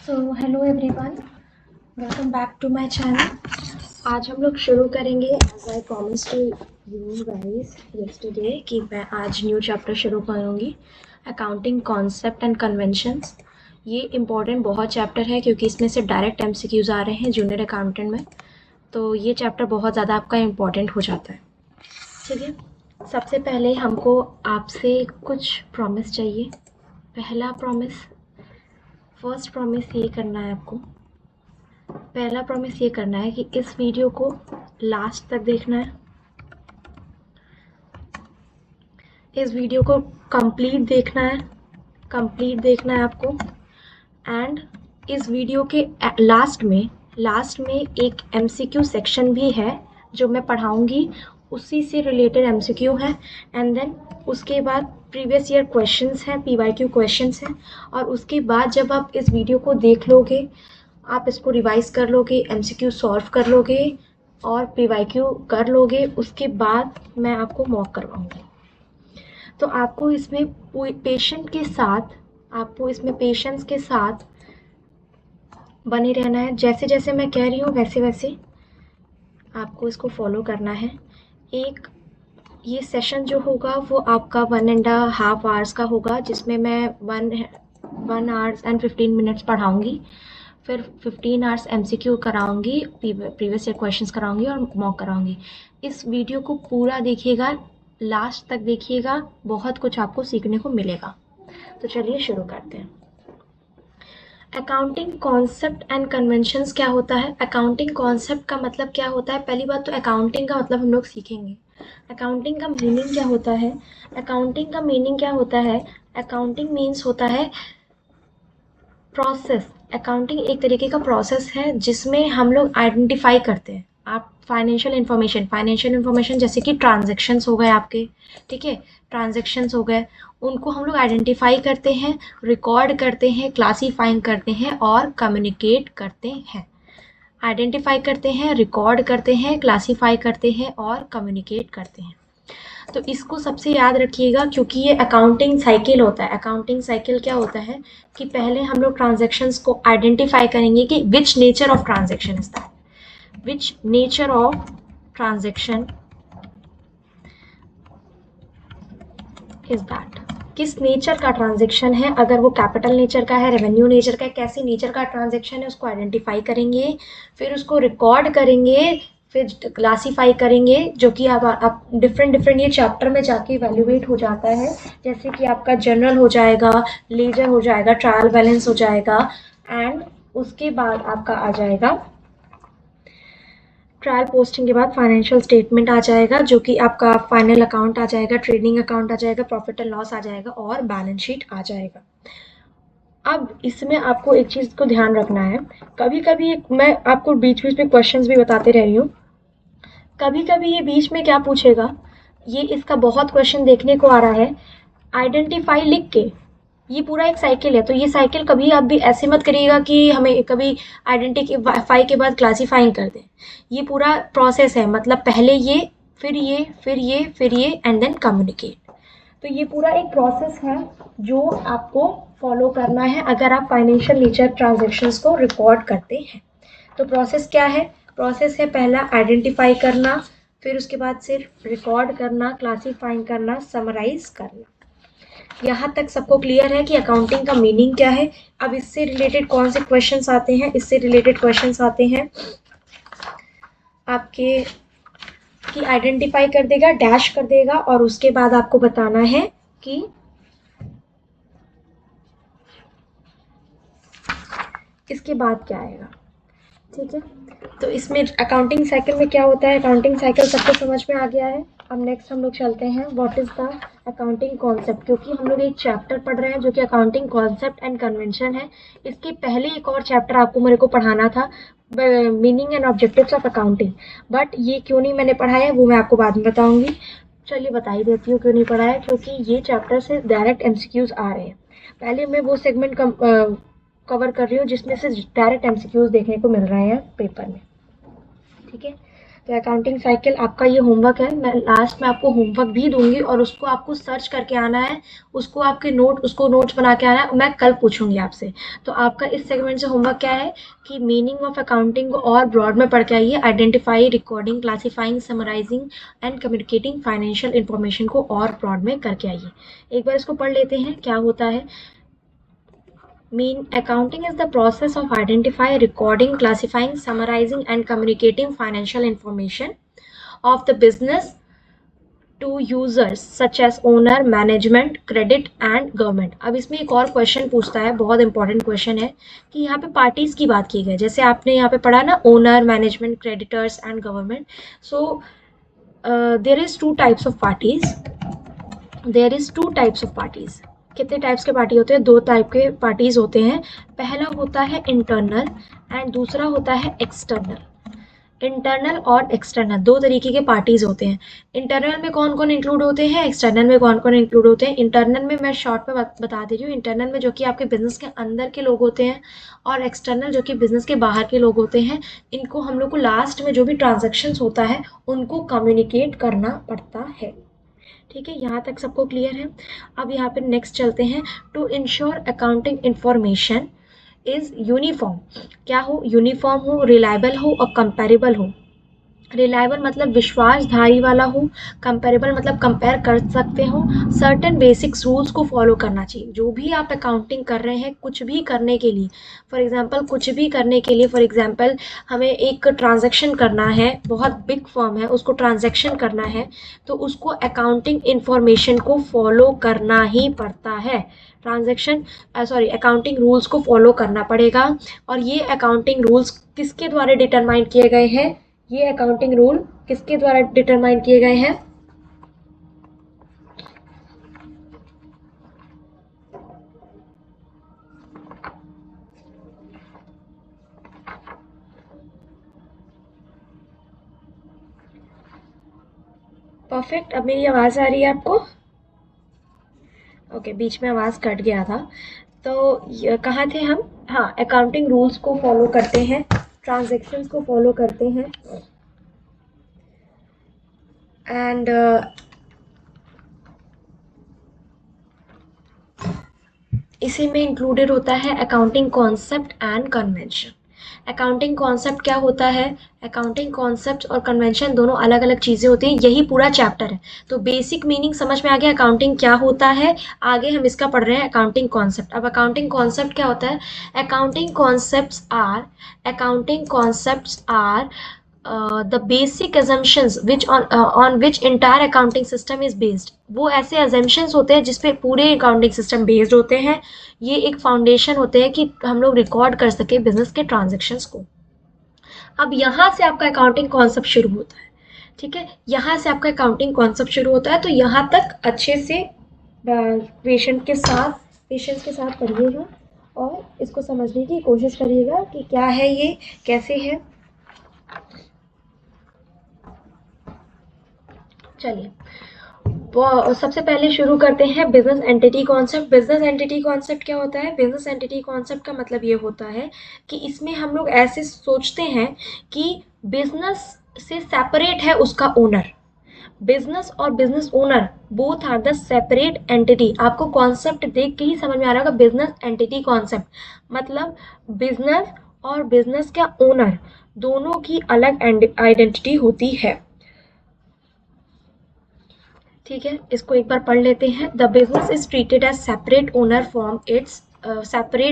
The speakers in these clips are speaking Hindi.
So hello everyone, welcome back to my channel. आज हम लोग शुरू करेंगे as I promise to you guys yesterday कि मैं आज न्यू चैप्टर शुरू करूँगी, अकाउंटिंग कॉन्सेप्ट एंड कन्वेंशंस। ये इम्पॉर्टेंट बहुत चैप्टर है क्योंकि इसमें से डायरेक्ट एमसीक्यूज आ रहे हैं जूनियर अकाउंटेंट में, तो ये चैप्टर बहुत ज़्यादा आपका इम्पॉर्टेंट हो जाता है। ठीक है, सबसे पहले हमको आपसे कुछ प्रॉमिस चाहिए। पहला प्रॉमिस, फर्स्ट प्रॉमिस ये करना है आपको। पहला प्रॉमिस ये करना है कि इस वीडियो को लास्ट तक देखना है, इस वीडियो को कंप्लीट देखना है, कंप्लीट देखना है आपको। एंड इस वीडियो के लास्ट में एक एमसीक्यू सेक्शन भी है जो मैं पढ़ाऊंगी, उसी से रिलेटेड एमसीक्यू है। एंड देन उसके बाद प्रीवियस ईयर क्वेश्चंस हैं, पीवाईक्यू क्वेश्चंस हैं। और उसके बाद जब आप इस वीडियो को देख लोगे, आप इसको रिवाइज कर लोगे, एमसीक्यू सॉल्व कर लोगे और पीवाईक्यू कर लोगे, उसके बाद मैं आपको मॉक करवाऊंगी। तो आपको इसमें पेशेंस के साथ बने रहना है। जैसे जैसे मैं कह रही हूँ वैसे वैसे आपको इसको फॉलो करना है। एक ये सेशन जो होगा वो आपका 1.5 आवर्स का होगा, जिसमें मैं 1 आवर्स एंड 15 मिनट्स पढ़ाऊँगी, फिर 15 आवर्स एमसीक्यू कराऊंगी, प्रीवियस ईयर क्वेश्चंस कराऊंगी और मॉक कराऊंगी। इस वीडियो को पूरा देखिएगा, लास्ट तक देखिएगा, बहुत कुछ आपको सीखने को मिलेगा। तो चलिए शुरू करते हैं। अकाउंटिंग कॉन्सेप्ट एंड कन्वेंशंस क्या होता है? अकाउंटिंग कॉन्सेप्ट का मतलब क्या होता है? पहली बात तो अकाउंटिंग का मतलब हम लोग सीखेंगे। अकाउंटिंग का मीनिंग क्या होता है? अकाउंटिंग का मीनिंग क्या होता है? अकाउंटिंग मीन्स होता है प्रोसेस। अकाउंटिंग एक तरीके का प्रोसेस है जिसमें हम लोग आइडेंटिफाई करते हैं। आप फाइनेंशियल इन्फॉर्मेशन जैसे कि ट्रांजैक्शंस हो गए आपके, ठीक है, ट्रांजैक्शंस हो गए, उनको हम लोग आइडेंटिफाई करते हैं, रिकॉर्ड करते हैं, क्लासीफाइंग करते हैं और कम्युनिकेट करते हैं। आइडेंटिफाई करते हैं, रिकॉर्ड करते हैं, क्लासीफाई करते हैं और कम्युनिकेट करते हैं। तो इसको सबसे याद रखिएगा क्योंकि ये अकाउंटिंग साइकिल होता है। अकाउंटिंग साइकिल क्या होता है कि पहले हम लोग ट्रांजैक्शंस को आइडेंटिफाई करेंगे कि विच nature of transaction is that, which nature of transaction is that, किस नेचर का ट्रांजैक्शन है। अगर वो कैपिटल नेचर का है, रेवेन्यू नेचर का है, कैसे नेचर का ट्रांजैक्शन है, उसको आइडेंटिफाई करेंगे, फिर उसको रिकॉर्ड करेंगे, फिर क्लासीफाई करेंगे, जो कि आप डिफरेंट ये चैप्टर में जाके इवेल्युएट हो जाता है। जैसे कि आपका जनरल हो जाएगा, लेजर हो जाएगा, ट्रायल बैलेंस हो जाएगा, एंड उसके बाद आपका आ जाएगा ट्रायल पोस्टिंग के बाद फाइनेंशियल स्टेटमेंट आ जाएगा, जो कि आपका फाइनल अकाउंट आ जाएगा, ट्रेडिंग अकाउंट आ जाएगा, प्रॉफिट एंड लॉस आ जाएगा और बैलेंस शीट आ जाएगा। अब इसमें आपको एक चीज़ को ध्यान रखना है, कभी कभी मैं आपको बीच बीच में क्वेश्चंस भी बताते रह रही हूँ, कभी कभी ये बीच में क्या पूछेगा, ये इसका बहुत क्वेश्चन देखने को आ रहा है, आइडेंटिफाई लिख के। ये पूरा एक साइकिल है, तो ये साइकिल कभी आप भी ऐसे मत करिएगा कि हमें कभी आइडेंटिफाई के बाद क्लासीफाइंग कर दें। ये पूरा प्रोसेस है, मतलब पहले ये, फिर ये, फिर ये, फिर ये, एंड देन कम्युनिकेट। तो ये पूरा एक प्रोसेस है जो आपको फॉलो करना है अगर आप फाइनेंशियल नेचर ट्रांजेक्शन्स को रिकॉर्ड करते हैं। तो प्रोसेस क्या है? प्रोसेस है पहला आइडेंटिफाई करना, फिर उसके बाद सिर्फ रिकॉर्ड करना, क्लासीफाइंग करना, समराइज करना। यहाँ तक सबको क्लियर है कि अकाउंटिंग का मीनिंग क्या है? अब इससे रिलेटेड कौन से क्वेश्चंस आते हैं? इससे रिलेटेड क्वेश्चंस आते हैं आपके कि आइडेंटिफाई कर देगा, डैश कर देगा और उसके बाद आपको बताना है कि इसके बाद क्या आएगा। ठीक है, तो इसमें अकाउंटिंग साइकिल में क्या होता है, अकाउंटिंग साइकिल सबको समझ में आ गया है। अब नेक्स्ट हम लोग चलते हैं what is the accounting concept, क्योंकि हम लोग एक चैप्टर पढ़ रहे हैं जो कि अकाउंटिंग कॉन्सेप्ट एंड कन्वेंशन है। इसके पहले एक और चैप्टर आपको मेरे को पढ़ाना था, meaning and objectives of accounting, but ये क्यों नहीं मैंने पढ़ाया वो मैं आपको बाद में बताऊंगी। चलिए बता ही देती हूँ क्यों नहीं पढ़ाया, क्योंकि ये चैप्टर से डायरेक्ट एमसीक्यूज आ रहे हैं। पहले मैं वो सेगमेंट कवर कर रही हूँ जिसमें से डायरेक्ट एमसीक्यूज देखने को मिल रहे हैं पेपर में। ठीक है, तो अकाउंटिंग साइकिल आपका ये होमवर्क है। मैं लास्ट में आपको होमवर्क भी दूंगी और उसको आपको सर्च करके आना है, उसको नोट्स बना के आना है, मैं कल पूछूंगी आपसे। तो आपका इस सेगमेंट से होमवर्क क्या है कि मीनिंग ऑफ अकाउंटिंग को और ब्रॉड में पढ़ के आइए। Identify, recording, classifying, summarising and communicating financial information को और ब्रॉड में करके आइए। एक बार इसको पढ़ लेते हैं क्या होता है। Accounting is the process of identifying, recording, classifying, summarizing, and communicating financial information of the business to users such as owner, management, credit and government। अब इसमें एक और क्वेश्चन पूछता है, बहुत इंपॉर्टेंट क्वेश्चन है कि यहाँ पे पार्टीज की बात की गई, जैसे आपने यहाँ पे पढ़ा ना owner, management, creditors and government. So there is two types of parties. कितने टाइप्स के पार्टी होते हैं? दो टाइप के पार्टीज होते हैं। पहला होता है इंटरनल एंड दूसरा होता है एक्सटर्नल। इंटरनल और एक्सटर्नल दो तरीके के पार्टीज होते हैं। इंटरनल में कौन कौन इंक्लूड होते हैं, एक्सटर्नल में कौन कौन इंक्लूड होते हैं? इंटरनल में मैं शॉर्ट में बता दे रही हूँ। इंटरनल में जो कि आपके बिजनेस के अंदर के लोग होते हैं और एक्सटर्नल जो कि बिजनेस के बाहर के लोग होते हैं। इनको हम लोग को लास्ट में जो भी ट्रांजेक्शन्स होता है उनको कम्युनिकेट करना पड़ता है। ठीक है, यहाँ तक सबको क्लियर है? अब यहाँ पे नेक्स्ट चलते हैं। To ensure accounting information is uniform. क्या हो? यूनिफॉर्म हो, रिलायबल हो और कंपेरेबल हो। रिलायबल मतलब विश्वासधारी वाला हो, कंपेरेबल मतलब कंपेयर कर सकते हो, सर्टेन बेसिक्स रूल्स को फॉलो करना चाहिए। जो भी आप अकाउंटिंग कर रहे हैं, कुछ भी करने के लिए, फॉर एग्जांपल हमें एक ट्रांजैक्शन करना है, बहुत बिग फर्म है, उसको ट्रांजैक्शन करना है, तो उसको अकाउंटिंग इंफॉर्मेशन को फॉलो करना ही पड़ता है। अकाउंटिंग रूल्स को फॉलो करना पड़ेगा। और ये अकाउंटिंग रूल्स किसके द्वारा डिटरमाइन किए गए हैं? ये अकाउंटिंग रूल किसके द्वारा डिटरमाइन किए गए हैं? परफेक्ट। अब मेरी आवाज आ रही है आपको? ओके, बीच में आवाज कट गया था। तो कहाँ थे हम? हाँ, अकाउंटिंग रूल्स को फॉलो करते हैं, ट्रांजैक्शंस को फॉलो करते हैं एंड इसी में इंक्लूडेड होता है accounting concept and convention. Accounting concept क्या होता है? अकाउंटिंग कॉन्सेप्ट और कन्वेंशन दोनों अलग अलग चीज़ें होती हैं, यही पूरा चैप्टर है। तो बेसिक मीनिंग समझ में आ गया अकाउंटिंग क्या होता है। आगे हम इसका पढ़ रहे हैं अकाउंटिंग कॉन्सेप्ट। अब अकाउंटिंग कॉन्सेप्ट क्या होता है? Accounting concepts are the basic assumptions on which entire accounting system is based। वो ऐसे assumptions होते हैं जिसपे पूरे accounting system based होते हैं। ये एक फाउंडेशन होते हैं कि हम लोग रिकॉर्ड कर सके बिजनेस के ट्रांजेक्शन्स को। अब यहाँ से आपका अकाउंटिंग कॉन्सेप्ट शुरू होता है। ठीक है, यहाँ से आपका अकाउंटिंग कॉन्सेप्ट शुरू होता है। तो यहाँ तक अच्छे से पेशेंस के साथ पढ़िएगा और इसको समझने की कोशिश करिएगा कि क्या है ये, कैसे है। चलिए, सबसे पहले शुरू करते हैं business entity concept. Business entity concept क्या होता है? बिजनेस एंटिटी कॉन्सेप्ट का मतलब ये होता है कि इसमें हम लोग ऐसे सोचते हैं कि बिजनेस से सेपरेट है उसका ओनर। बिजनेस और business owner both are the separate entity. आपको कॉन्सेप्ट देख के ही समझ में आ रहा होगा, बिजनेस एंटिटी कॉन्सेप्ट मतलब बिजनेस और बिजनेस का ओनर दोनों की अलग आइडेंटिटी होती है। ठीक है, इसको एक बार पढ़ लेते हैं। The business is treated as separate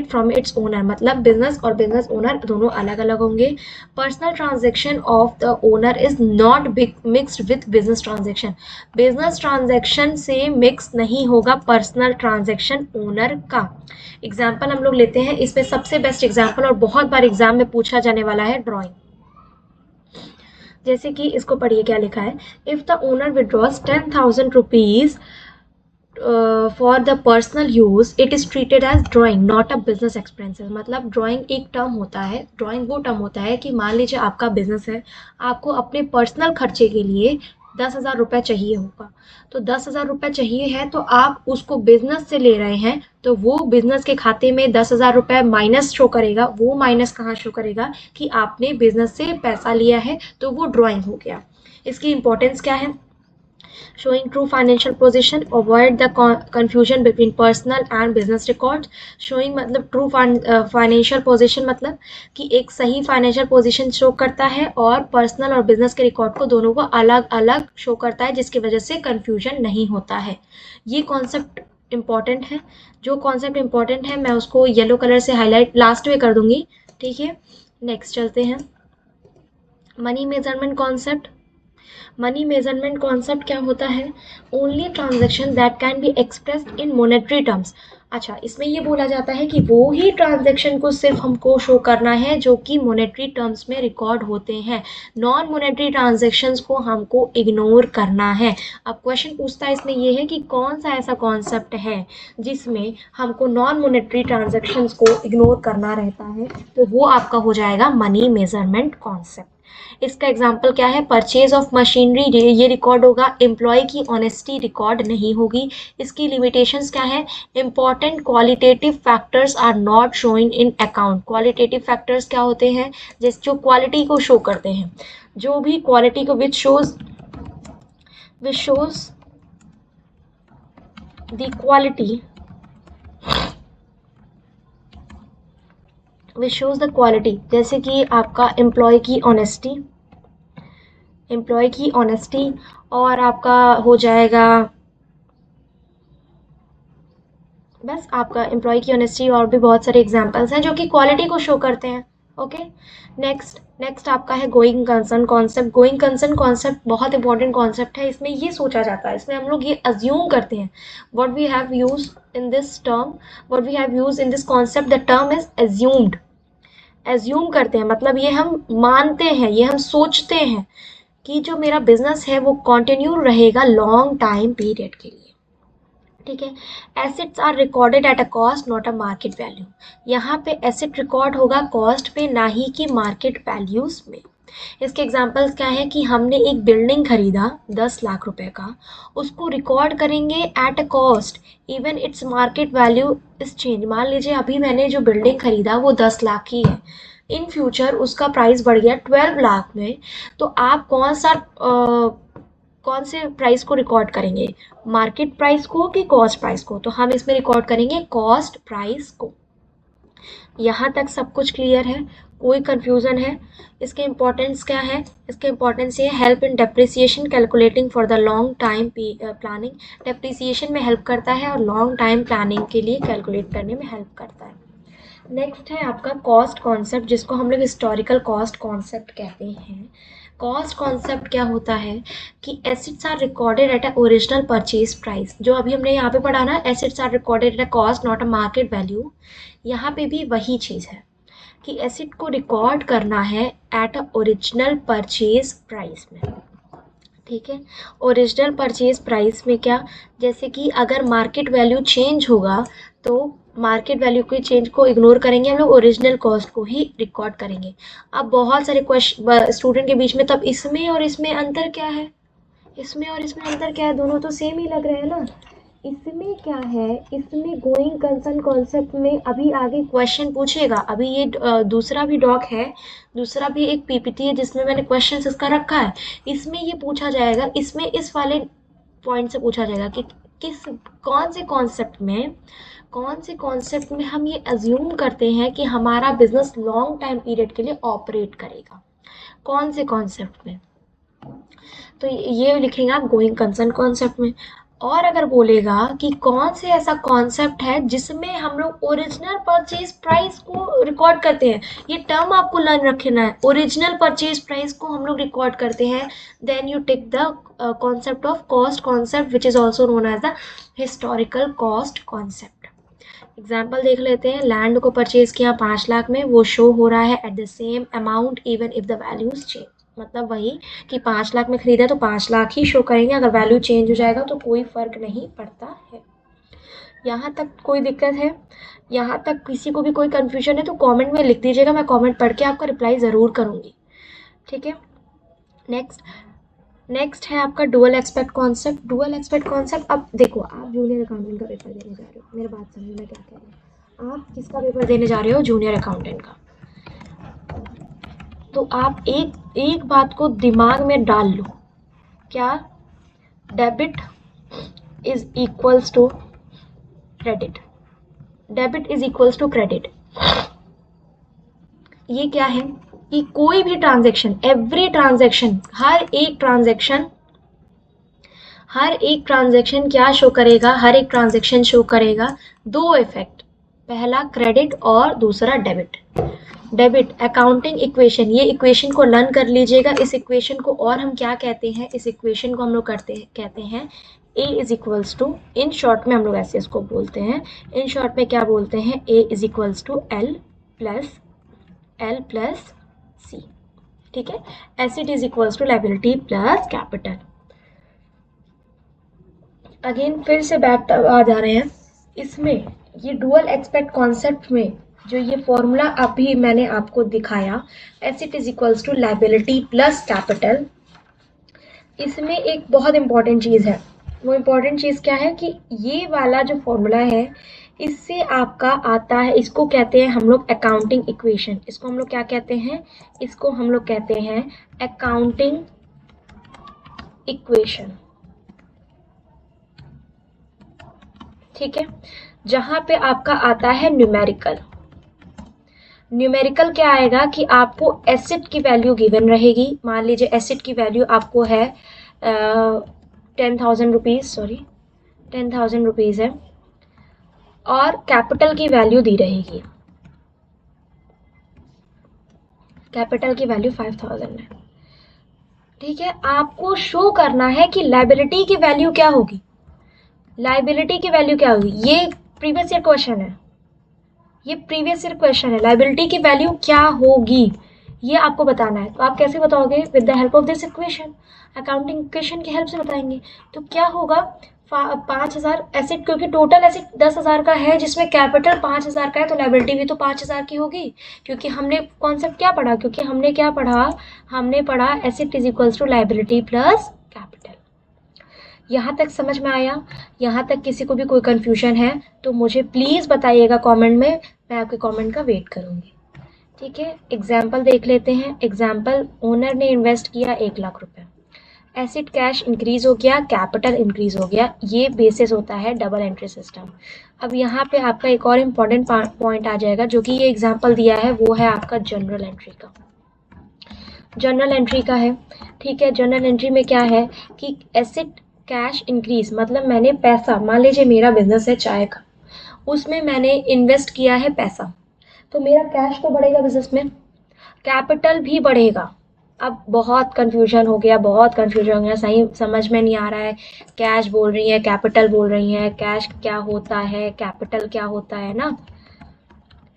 from its owner मतलब बिजनेस और बिजनेस ओनर दोनों अलग अलग होंगे। Personal transaction of the owner is not mixed with business transaction. Business transaction से मिक्स नहीं होगा पर्सनल ट्रांजेक्शन ओनर का। एग्जाम्पल हम लोग लेते हैं, इसमें सबसे बेस्ट एग्जाम्पल और बहुत बार एग्जाम में पूछा जाने वाला है ड्रॉइंग। जैसे कि इसको पढ़िए क्या लिखा है। If the owner withdraws 10,000 rupees for the personal use it is treated as drawing not a business expenses. मतलब ड्रॉइंग एक टर्म होता है, ड्रॉइंग वो टर्म होता है कि मान लीजिए आपका बिजनेस है, आपको अपने पर्सनल खर्चे के लिए 10,000 रुपये चाहिए होगा। तो 10,000 रुपये चाहिए है तो आप उसको बिजनेस से ले रहे हैं, तो वो बिजनेस के खाते में 10,000 रुपये माइनस शो करेगा। वो माइनस कहाँ शो करेगा कि आपने बिजनेस से पैसा लिया है, तो वो ड्रॉइंग हो गया। इसकी इंपॉर्टेंस क्या है? showing true financial position, avoid the confusion between personal and business records। showing मतलब true financial position मतलब कि एक सही financial position शो करता है और पर्सनल और बिजनेस के रिकॉर्ड को दोनों को अलग अलग शो करता है, जिसकी वजह से कंफ्यूजन नहीं होता है। ये कॉन्सेप्ट इम्पॉर्टेंट है। जो कॉन्सेप्ट इम्पॉर्टेंट है मैं उसको येलो कलर से हाईलाइट लास्ट में कर दूंगी, ठीक है। नेक्स्ट चलते हैं, money measurement concept. Money measurement concept क्या होता है? Only transaction that can be expressed in monetary terms. अच्छा, इसमें ये बोला जाता है कि वो ही ट्रांजेक्शन को सिर्फ हमको शो करना है जो कि मोनेटरी टर्म्स में रिकॉर्ड होते हैं। नॉन मोनेटरी ट्रांजेक्शन्स को हमको इग्नोर करना है। अब क्वेश्चन पूछता है इसमें ये है कि कौन सा ऐसा कॉन्सेप्ट है जिसमें हमको नॉन मोनेटरी ट्रांजेक्शन्स को इग्नोर करना रहता है, तो वो आपका हो जाएगा मनी मेजरमेंट कॉन्सेप्ट। इसका एग्जाम्पल क्या है? परचेज ऑफ मशीनरी ये रिकॉर्ड होगा, एम्प्लॉय की ऑनेस्टी रिकॉर्ड नहीं होगी। इसकी लिमिटेशंस क्या है? Important qualitative factors are not showing in account. Qualitative factors क्या होते हैं? जिस जो क्वालिटी को शो करते हैं, जो भी क्वालिटी को which shows the quality which shows the quality, जैसे कि आपका एम्प्लॉय की ऑनेस्टी और आपका हो जाएगा, बस आपका एम्प्लॉय की ऑनेस्टी, और भी बहुत सारे एग्जांपल्स हैं जो कि क्वालिटी को शो करते हैं। ओके, नेक्स्ट आपका है going concern concept. Going concern concept बहुत इंपॉर्टेंट कॉन्सेप्ट है। इसमें ये सोचा जाता है, इसमें हम लोग ये अज्यूम करते हैं, what we have use in this concept, the term is assumed. Assume करते हैं मतलब ये हम मानते हैं, ये हम सोचते हैं कि जो मेरा बिजनेस है वो कंटिन्यू रहेगा लॉन्ग टाइम पीरियड के लिए, ठीक है। Assets are recorded at a cost not a market value. यहाँ पे एसेट रिकॉर्ड होगा कॉस्ट पे, ना ही कि मार्केट वैल्यूज में। इसके एग्जांपल्स क्या है कि हमने एक बिल्डिंग खरीदा 10 लाख रुपए का, उसको रिकॉर्ड करेंगे eight a cost even its market value is change. मान लीजिए अभी मैंने जो बिल्डिंग खरीदा वो 10 लाख की है, इन फ्यूचर उसका प्राइस बढ़ गया 12 लाख में, तो आप कौन से प्राइस को रिकॉर्ड करेंगे? मार्केट प्राइस को कि कॉस्ट प्राइस को? तो हम इसमें रिकॉर्ड करेंगे कॉस्ट प्राइस को। यहाँ तक सब कुछ क्लियर है? कोई कंफ्यूजन है? इसके इम्पोर्टेंस क्या है? इसके इम्पोर्टेंस ये help in depreciation calculating for the long time planning. Depreciation में हेल्प करता है और लॉन्ग टाइम प्लानिंग के लिए कैलकुलेट करने में हेल्प करता है। नेक्स्ट है आपका कॉस्ट कॉन्सेप्ट, जिसको हम लोग हिस्टोरिकल कॉस्ट कॉन्सेप्ट कहते हैं। कॉस्ट कॉन्सेप्ट क्या होता है कि assets are recorded at a original purchase price. जो अभी हमने यहाँ पे पढ़ा ना, assets are recorded at a cost not a market value, यहाँ पे भी वही चीज़ है कि एसेट को रिकॉर्ड करना है eight a original purchase price में, ठीक है। ओरिजिनल परचेज प्राइस में क्या, जैसे कि अगर मार्केट वैल्यू चेंज होगा तो मार्केट वैल्यू के चेंज को इग्नोर करेंगे, हम लोग ओरिजिनल कॉस्ट को ही रिकॉर्ड करेंगे। अब बहुत सारे क्वेश्चन स्टूडेंट के बीच में, तब इसमें और इसमें अंतर क्या है? इसमें और इसमें अंतर क्या है? दोनों तो सेम ही लग रहे हैं ना। इसमें क्या है, इसमें गोइंग कंसर्न कॉन्सेप्ट में अभी आगे क्वेश्चन पूछेगा। अभी ये दूसरा भी डॉक है, दूसरा भी एक पीपीटी है जिसमें मैंने क्वेश्चन इसका रखा है। इसमें ये पूछा जाएगा, इसमें इस वाले पॉइंट से पूछा जाएगा कि किस कौन से कॉन्सेप्ट में हम ये अज्यूम करते हैं कि हमारा बिजनेस लॉन्ग टाइम पीरियड के लिए ऑपरेट करेगा, कौन से कॉन्सेप्ट में? तो ये लिखेंगे आप गोइंग कंसर्न कॉन्सेप्ट में। और अगर बोलेगा कि कौन से ऐसा कॉन्सेप्ट है जिसमें हम लोग ओरिजिनल परचेज प्राइस को रिकॉर्ड करते हैं, ये टर्म आपको लर्न रखना है, ओरिजिनल परचेज प्राइस को हम लोग रिकॉर्ड करते हैं, then you take the concept of cost concept which is also known as the historical cost concept. Example देख लेते हैं। लैंड को परचेज किया 5 लाख में, वो शो हो रहा है at the same amount even if the values change. मतलब वही कि 5 लाख में खरीदा तो 5 लाख ही शो करेंगे, अगर वैल्यू चेंज हो जाएगा तो कोई फर्क नहीं पड़ता है। यहाँ तक कोई दिक्कत है? यहाँ तक किसी को भी कोई कन्फ्यूजन है तो कमेंट में लिख दीजिएगा, मैं कमेंट पढ़ के आपका रिप्लाई ज़रूर करूँगी, ठीक है। नेक्स्ट, नेक्स्ट है आपका dual expect concept. Dual expect concept, अब देखो आप जूनियर अकाउंटेंट का पेपर देने जा रहे हो, मेरी बात समझो मैं क्या कह रही हूँ। आप किसका पेपर देने जा रहे हो? जूनियर अकाउंटेंट का। तो आप एक एक बात को दिमाग में डाल लो, क्या? Debit is equals to credit. Debit is equals to credit. ये क्या है कि कोई भी ट्रांजैक्शन, एवरी ट्रांजैक्शन, हर एक ट्रांजैक्शन क्या शो करेगा? हर एक ट्रांजैक्शन शो करेगा दो इफेक्ट, पहला क्रेडिट और दूसरा डेबिट। डेबिट अकाउंटिंग इक्वेशन, ये इक्वेशन को लर्न कर लीजिएगा। इस इक्वेशन को और हम क्या कहते हैं? इस इक्वेशन को हम लोग कहते हैं A is equals to, in short में हम लोग ऐसे इसको बोलते हैं, इन शॉर्ट में क्या बोलते हैं? A is equals to L plus C। ठीक है, asset is equals to liability plus capital. Again फिर से बैक आ जा रहे हैं इसमें, ये डुअल एक्सपेक्ट कॉन्सेप्ट में जो ये फॉर्मूला अभी मैंने आपको दिखाया, asset is equals to liability plus capital, इसमें एक बहुत इंपॉर्टेंट चीज़ है। वो इंपॉर्टेंट चीज़ क्या है कि ये वाला जो फॉर्मूला है, इससे आपका आता है, इसको कहते हैं हम लोग अकाउंटिंग इक्वेशन। इसको हम लोग क्या कहते हैं? इसको हम लोग कहते हैं अकाउंटिंग इक्वेशन। ठीक है, जहां पे आपका आता है न्यूमेरिकल। न्यूमेरिकल क्या आएगा कि आपको एसेट की वैल्यू गिवन रहेगी। मान लीजिए एसेट की वैल्यू आपको है 10,000 रुपीज़, सॉरी 10,000 रुपीज़ है, और कैपिटल की वैल्यू दी रहेगी, कैपिटल की वैल्यू 5,000 है। ठीक है, आपको शो करना है कि लायबिलिटी की वैल्यू क्या होगी। लायबिलिटी की वैल्यू क्या होगी? ये प्रीवियस ईयर क्वेश्चन है, ये प्रीवियस ईयर क्वेश्चन है। लायबिलिटी की वैल्यू क्या होगी ये आपको बताना है। तो आप कैसे बताओगे? With the help of this equation, accounting equation की हेल्प से बताएंगे। तो क्या होगा? 5,000 एसेट, क्योंकि टोटल एसेट 10,000 का है, जिसमें कैपिटल 5,000 का है, तो लायबिलिटी भी तो 5,000 की होगी। क्योंकि हमने कॉन्सेप्ट क्या पढ़ा? क्योंकि हमने क्या पढ़ा? हमने पढ़ा asset is equals to liability plus capital. यहाँ तक समझ में आया? यहाँ तक किसी को भी कोई कन्फ्यूजन है तो मुझे प्लीज़ बताइएगा कमेंट में, मैं आपके कमेंट का वेट करूँगी। ठीक है, एग्जाम्पल देख लेते हैं। एग्जाम्पल, ओनर ने इन्वेस्ट किया 1,00,000 रुपये, एसिड कैश इंक्रीज हो गया, कैपिटल इंक्रीज हो गया। ये बेसिस होता है डबल एंट्री सिस्टम। अब यहाँ पे आपका एक और इम्पॉर्टेंट पॉइंट आ जाएगा, जो कि ये एग्जाम्पल दिया है, वो है आपका जनरल एंट्री का। जनरल एंट्री का है, ठीक है। जनरल एंट्री में क्या है कि एसिड कैश इंक्रीज, मतलब मैंने पैसा, मान लीजिए मेरा बिजनेस है चाय का, उसमें मैंने इन्वेस्ट किया है पैसा, तो मेरा कैश तो बढ़ेगा बिजनेस में, कैपिटल भी बढ़ेगा। अब बहुत कन्फ्यूजन हो गया, बहुत कन्फ्यूजन हो गया, सही समझ में नहीं आ रहा है, कैश बोल रही है, कैपिटल बोल रही है, कैश क्या होता है, कैपिटल क्या होता है ना।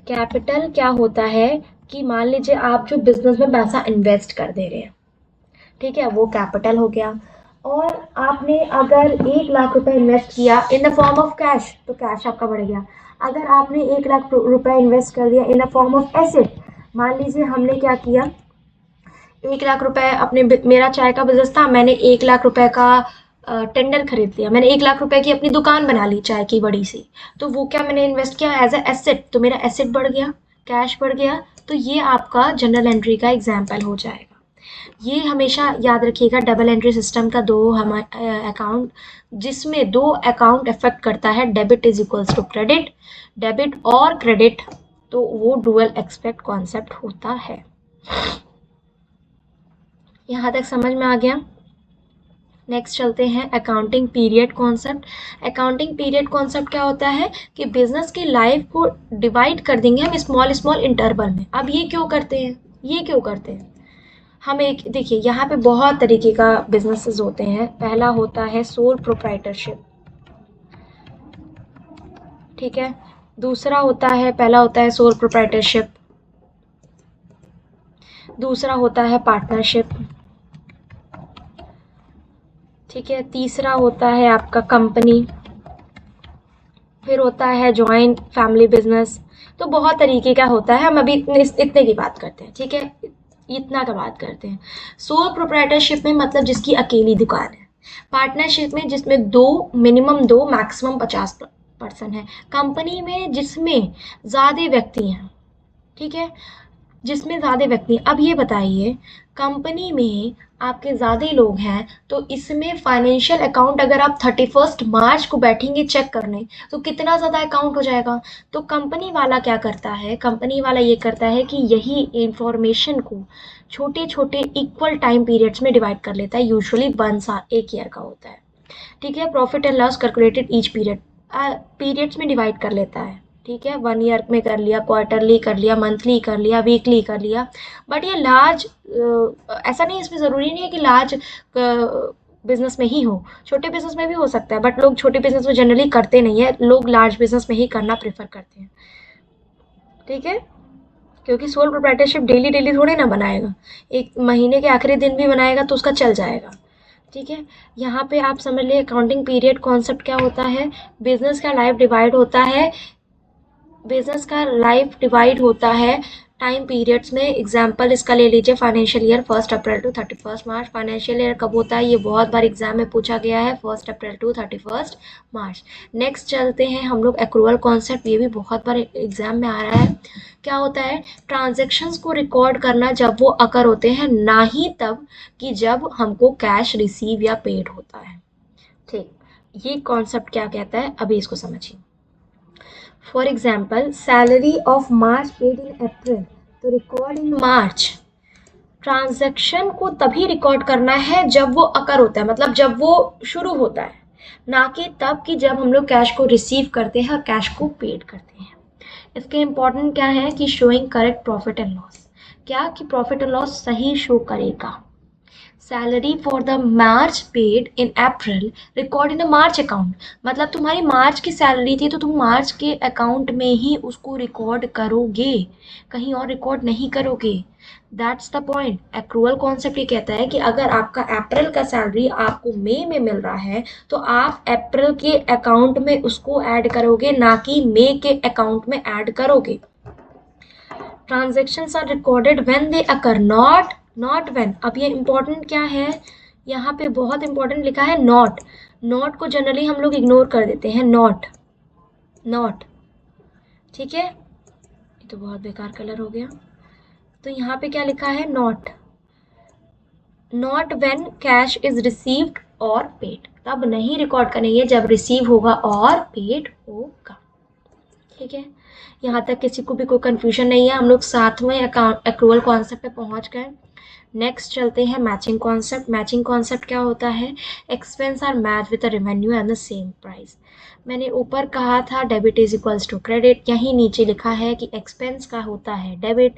कैपिटल क्या होता है कि मान लीजिए आप जो बिजनेस में पैसा इन्वेस्ट कर दे रहे हैं, ठीक है, वो कैपिटल हो गया। और आपने अगर 1,00,000 रुपए इन्वेस्ट किया in the form of cash, तो कैश आपका बढ़ गया। अगर आपने 1,00,000 रुपए इन्वेस्ट कर दिया in the form of asset, मान लीजिए हमने क्या किया, 1,00,000 रुपए अपने, मेरा चाय का बिजनेस था, मैंने 1,00,000 रुपए का टेंडर खरीद लिया, मैंने 1,00,000 रुपए की अपनी दुकान बना ली चाय की बड़ी सी, तो वो क्या मैंने इन्वेस्ट किया एज ए एसेट, तो मेरा एसेट बढ़ गया, कैश बढ़ गया। तो ये आपका जनरल एंट्री का एग्जाम्पल हो जाएगा। ये हमेशा याद रखिएगा, डबल एंट्री सिस्टम का दो अकाउंट, जिसमें दो अकाउंट इफेक्ट करता है, debit is equals to credit, debit और क्रेडिट, तो वो डुअल एक्सपेक्ट कॉन्सेप्ट होता है। यहाँ तक समझ में आ गया? नेक्स्ट चलते हैं accounting period concept. Accounting period concept क्या होता है कि बिजनेस की लाइफ को डिवाइड कर देंगे हम स्मॉल स्मॉल इंटरवल में। अब ये क्यों करते हैं? ये क्यों करते हैं? हम एक देखिए, यहाँ पे बहुत तरीके का बिजनेसेस होते हैं। पहला होता है सोल प्रोप्राइटरशिप, ठीक है। दूसरा होता है, पहला होता है सोल प्रोप्राइटरशिप, दूसरा होता है पार्टनरशिप, ठीक है। तीसरा होता है आपका कंपनी, फिर होता है जॉइंट फैमिली बिजनेस। तो बहुत तरीके का होता है, हम अभी इतने की बात करते हैं, ठीक है। इतना का बात करते हैं। सोल प्रोप्राइटरशिप में मतलब जिसकी अकेली दुकान है। पार्टनरशिप में जिसमें मिनिमम 2 मैक्सिमम 50% है। कंपनी में जिसमें ज़्यादा व्यक्ति हैं, ठीक है, जिसमें ज़्यादा व्यक्ति। अब ये बताइए, कंपनी में आपके ज़्यादा लोग हैं तो इसमें फाइनेंशियल अकाउंट अगर आप 31 मार्च को बैठेंगे चेक करने तो कितना ज़्यादा अकाउंट हो जाएगा। तो कंपनी वाला क्या करता है, कंपनी वाला ये करता है कि यही इंफॉर्मेशन को छोटे छोटे इक्वल टाइम पीरियड्स में डिवाइड कर लेता है। यूजुअली 1 साल 1 ईयर का होता है, ठीक है। Profit and loss calculated each period, periods में डिवाइड कर लेता है, ठीक है। 1 ईयर में कर लिया, क्वार्टरली कर लिया, मंथली कर लिया, वीकली कर लिया। बट ये लार्ज ऐसा नहीं, इसमें ज़रूरी नहीं है कि लार्ज बिजनेस में ही हो, छोटे बिजनेस में भी हो सकता है। बट लोग छोटे बिजनेस में जनरली करते नहीं है, लोग लार्ज बिजनेस में ही करना प्रेफर करते हैं, ठीक है। क्योंकि सोल प्रोप्राइटरशिप डेली डेली थोड़े ना बनाएगा, एक महीने के आखिरी दिन भी बनाएगा तो उसका चल जाएगा, ठीक है। यहाँ पे आप समझ लिए अकाउंटिंग पीरियड कॉन्सेप्ट क्या होता है। बिजनेस का लाइफ डिवाइड होता है, बिजनेस का लाइफ डिवाइड होता है टाइम पीरियड्स में। एग्जाम्पल इसका ले लीजिए, financial year 1 April to 31 March. Financial year कब होता है, ये बहुत बार एग्जाम में पूछा गया है, 1 अप्रैल टू 31 मार्च। नेक्स्ट चलते हैं हम लोग एक्रूअल कॉन्सेप्ट, ये भी बहुत बार एग्जाम में आ रहा है। क्या होता है, ट्रांजेक्शन्स को रिकॉर्ड करना जब वो अकर होते हैं, ना ही तब कि जब हमको कैश रिसीव या पेड होता है, ठीक। ये कॉन्सेप्ट क्या कहता है, अभी इसको समझिए। For example, salary of March paid in April, तो रिकॉर्ड इन मार्च। ट्रांजैक्शन को तभी रिकॉर्ड करना है जब वो अकर होता है, मतलब जब वो शुरू होता है, ना कि तब कि जब हम लोग कैश को रिसीव करते हैं और कैश को पेड करते हैं। इसके इम्पोर्टेंट क्या है कि showing correct profit and loss, क्या कि प्रॉफिट एंड लॉस सही शो करेगा। Salary for the March paid in April record in a March account, मतलब तुम्हारी मार्च की सैलरी थी तो तुम मार्च के अकाउंट में ही उसको रिकॉर्ड करोगे, कहीं और रिकॉर्ड नहीं करोगे। That's the point. Accrual concept ये कहता है कि अगर आपका अप्रैल का सैलरी आपको मई में मिल रहा है तो आप अप्रैल के अकाउंट में उसको ऐड करोगे, ना कि मई के अकाउंट में ऐड करोगे। Transactions are recorded when they occur, not when. अब ये इम्पोर्टेंट क्या है, यहाँ पे बहुत इंपॉर्टेंट लिखा है नॉट। नॉट को जनरली हम लोग इग्नोर कर देते हैं, नॉट, ठीक है। ये तो बहुत बेकार कलर हो गया। तो यहाँ पे क्या लिखा है, not when cash is received और पेड, तब नहीं रिकॉर्ड करेंगे जब रिसीव होगा और पेड होगा, ठीक है। यहाँ तक किसी को भी कोई कंफ्यूजन नहीं है, हम लोग 7वें एक्रूअल कॉन्सेप्ट पे पहुँच गए। नेक्स्ट चलते हैं मैचिंग कॉन्सेप्ट। मैचिंग कॉन्सेप्ट क्या होता है, expense are match with the revenue and the same price. मैंने ऊपर कहा था debit is equals to credit, यहीं नीचे लिखा है कि एक्सपेंस का होता है डेबिट,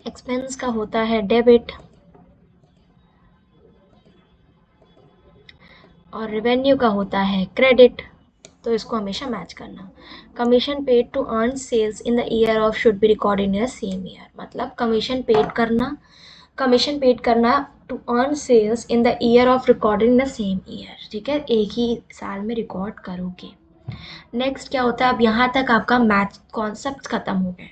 एक्सपेंस का होता है डेबिट और रेवेन्यू का होता है क्रेडिट, तो इसको हमेशा मैच करना। Commission paid to earn sales in the year of should be record in the same year, मतलब कमीशन पेड करना to earn sales in the year of recording the same year, ठीक है, एक ही साल में रिकॉर्ड करोगे। नेक्स्ट क्या होता है, अब यहाँ तक आपका मैथ कॉन्सेप्ट खत्म हो गए।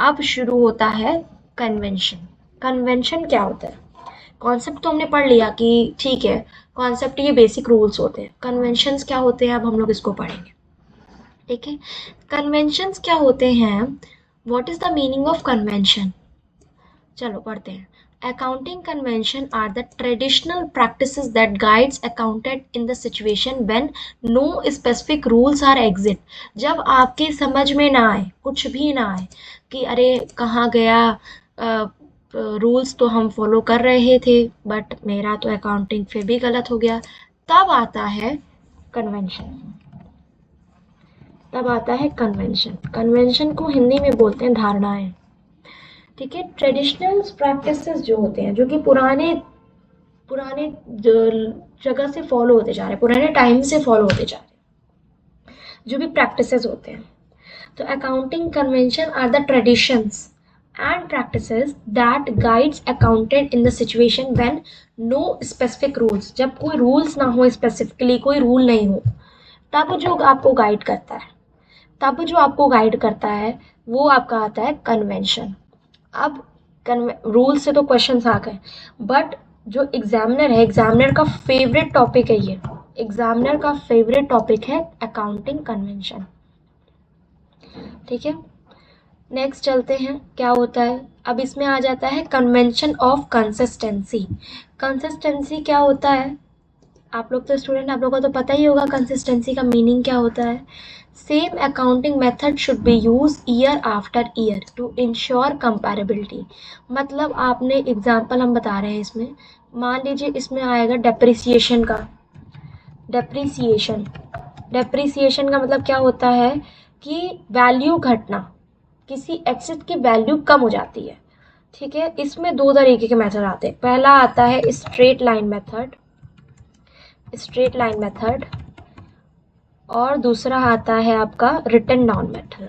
अब शुरू होता है कन्वेंशन। कन्वेंशन क्या होता है, कॉन्सेप्ट तो हमने पढ़ लिया कि ठीक है, कॉन्सेप्ट ये बेसिक रूल्स होते हैं। कन्वेंशंस क्या होते हैं, अब हम लोग इसको पढ़ेंगे, ठीक है। कन्वेंशंस क्या होते हैं, what is the meaning of convention, चलो पढ़ते हैं। Accounting convention are the traditional practices that guides accountant in the situation when no specific rules are exist। जब आपके समझ में ना आए, कुछ भी ना आए कि अरे कहाँ गया, रूल्स तो हम फॉलो कर रहे थे बट मेरा तो अकाउंटिंग फिर भी गलत हो गया, तब आता है कन्वेंशन। कन्वेंशन को हिंदी में बोलते हैं धारणाएं, ठीक है। ट्रेडिशनल प्रैक्टिसेस जो होते हैं, जो कि पुराने जगह से फॉलो होते जा रहे हैं, पुराने टाइम से फॉलो होते जा रहे हैं, जो भी प्रैक्टिसेस होते हैं। तो accounting convention are the traditions and practices that guides accountant in the situation when no specific rules, जब कोई रूल्स ना हो, स्पेसिफिकली कोई रूल नहीं हो, तब जो आपको गाइड करता है वो आपका आता है कन्वेंशन। अब रूल से तो क्वेश्चंस आ गए, बट जो एग्जामिनर है, एग्जामिनर का फेवरेट टॉपिक है ये, एग्जामिनर का फेवरेट टॉपिक है अकाउंटिंग कन्वेंशन। ठीक है, नेक्स्ट चलते हैं, क्या होता है अब इसमें आ जाता है कन्वेंशन ऑफ कंसिस्टेंसी। कंसिस्टेंसी क्या होता है, आप लोग तो स्टूडेंट, आप लोगों को तो पता ही होगा कंसिस्टेंसी का मीनिंग क्या होता है। Same accounting method should be use year after year to ensure comparability. मतलब आपने एग्जांपल हम बता रहे हैं इसमें, मान लीजिए इसमें आएगा डेप्रिसिएशन का, डेप्रिसिएशन, डेप्रिसिएशन का मतलब क्या होता है कि वैल्यू घटना, किसी एसेट की वैल्यू कम हो जाती है। ठीक है, इसमें दो तरीके के मेथड आते हैं, पहला आता है straight line method, straight line method, और दूसरा आता है आपका रिटन डाउन मेथड।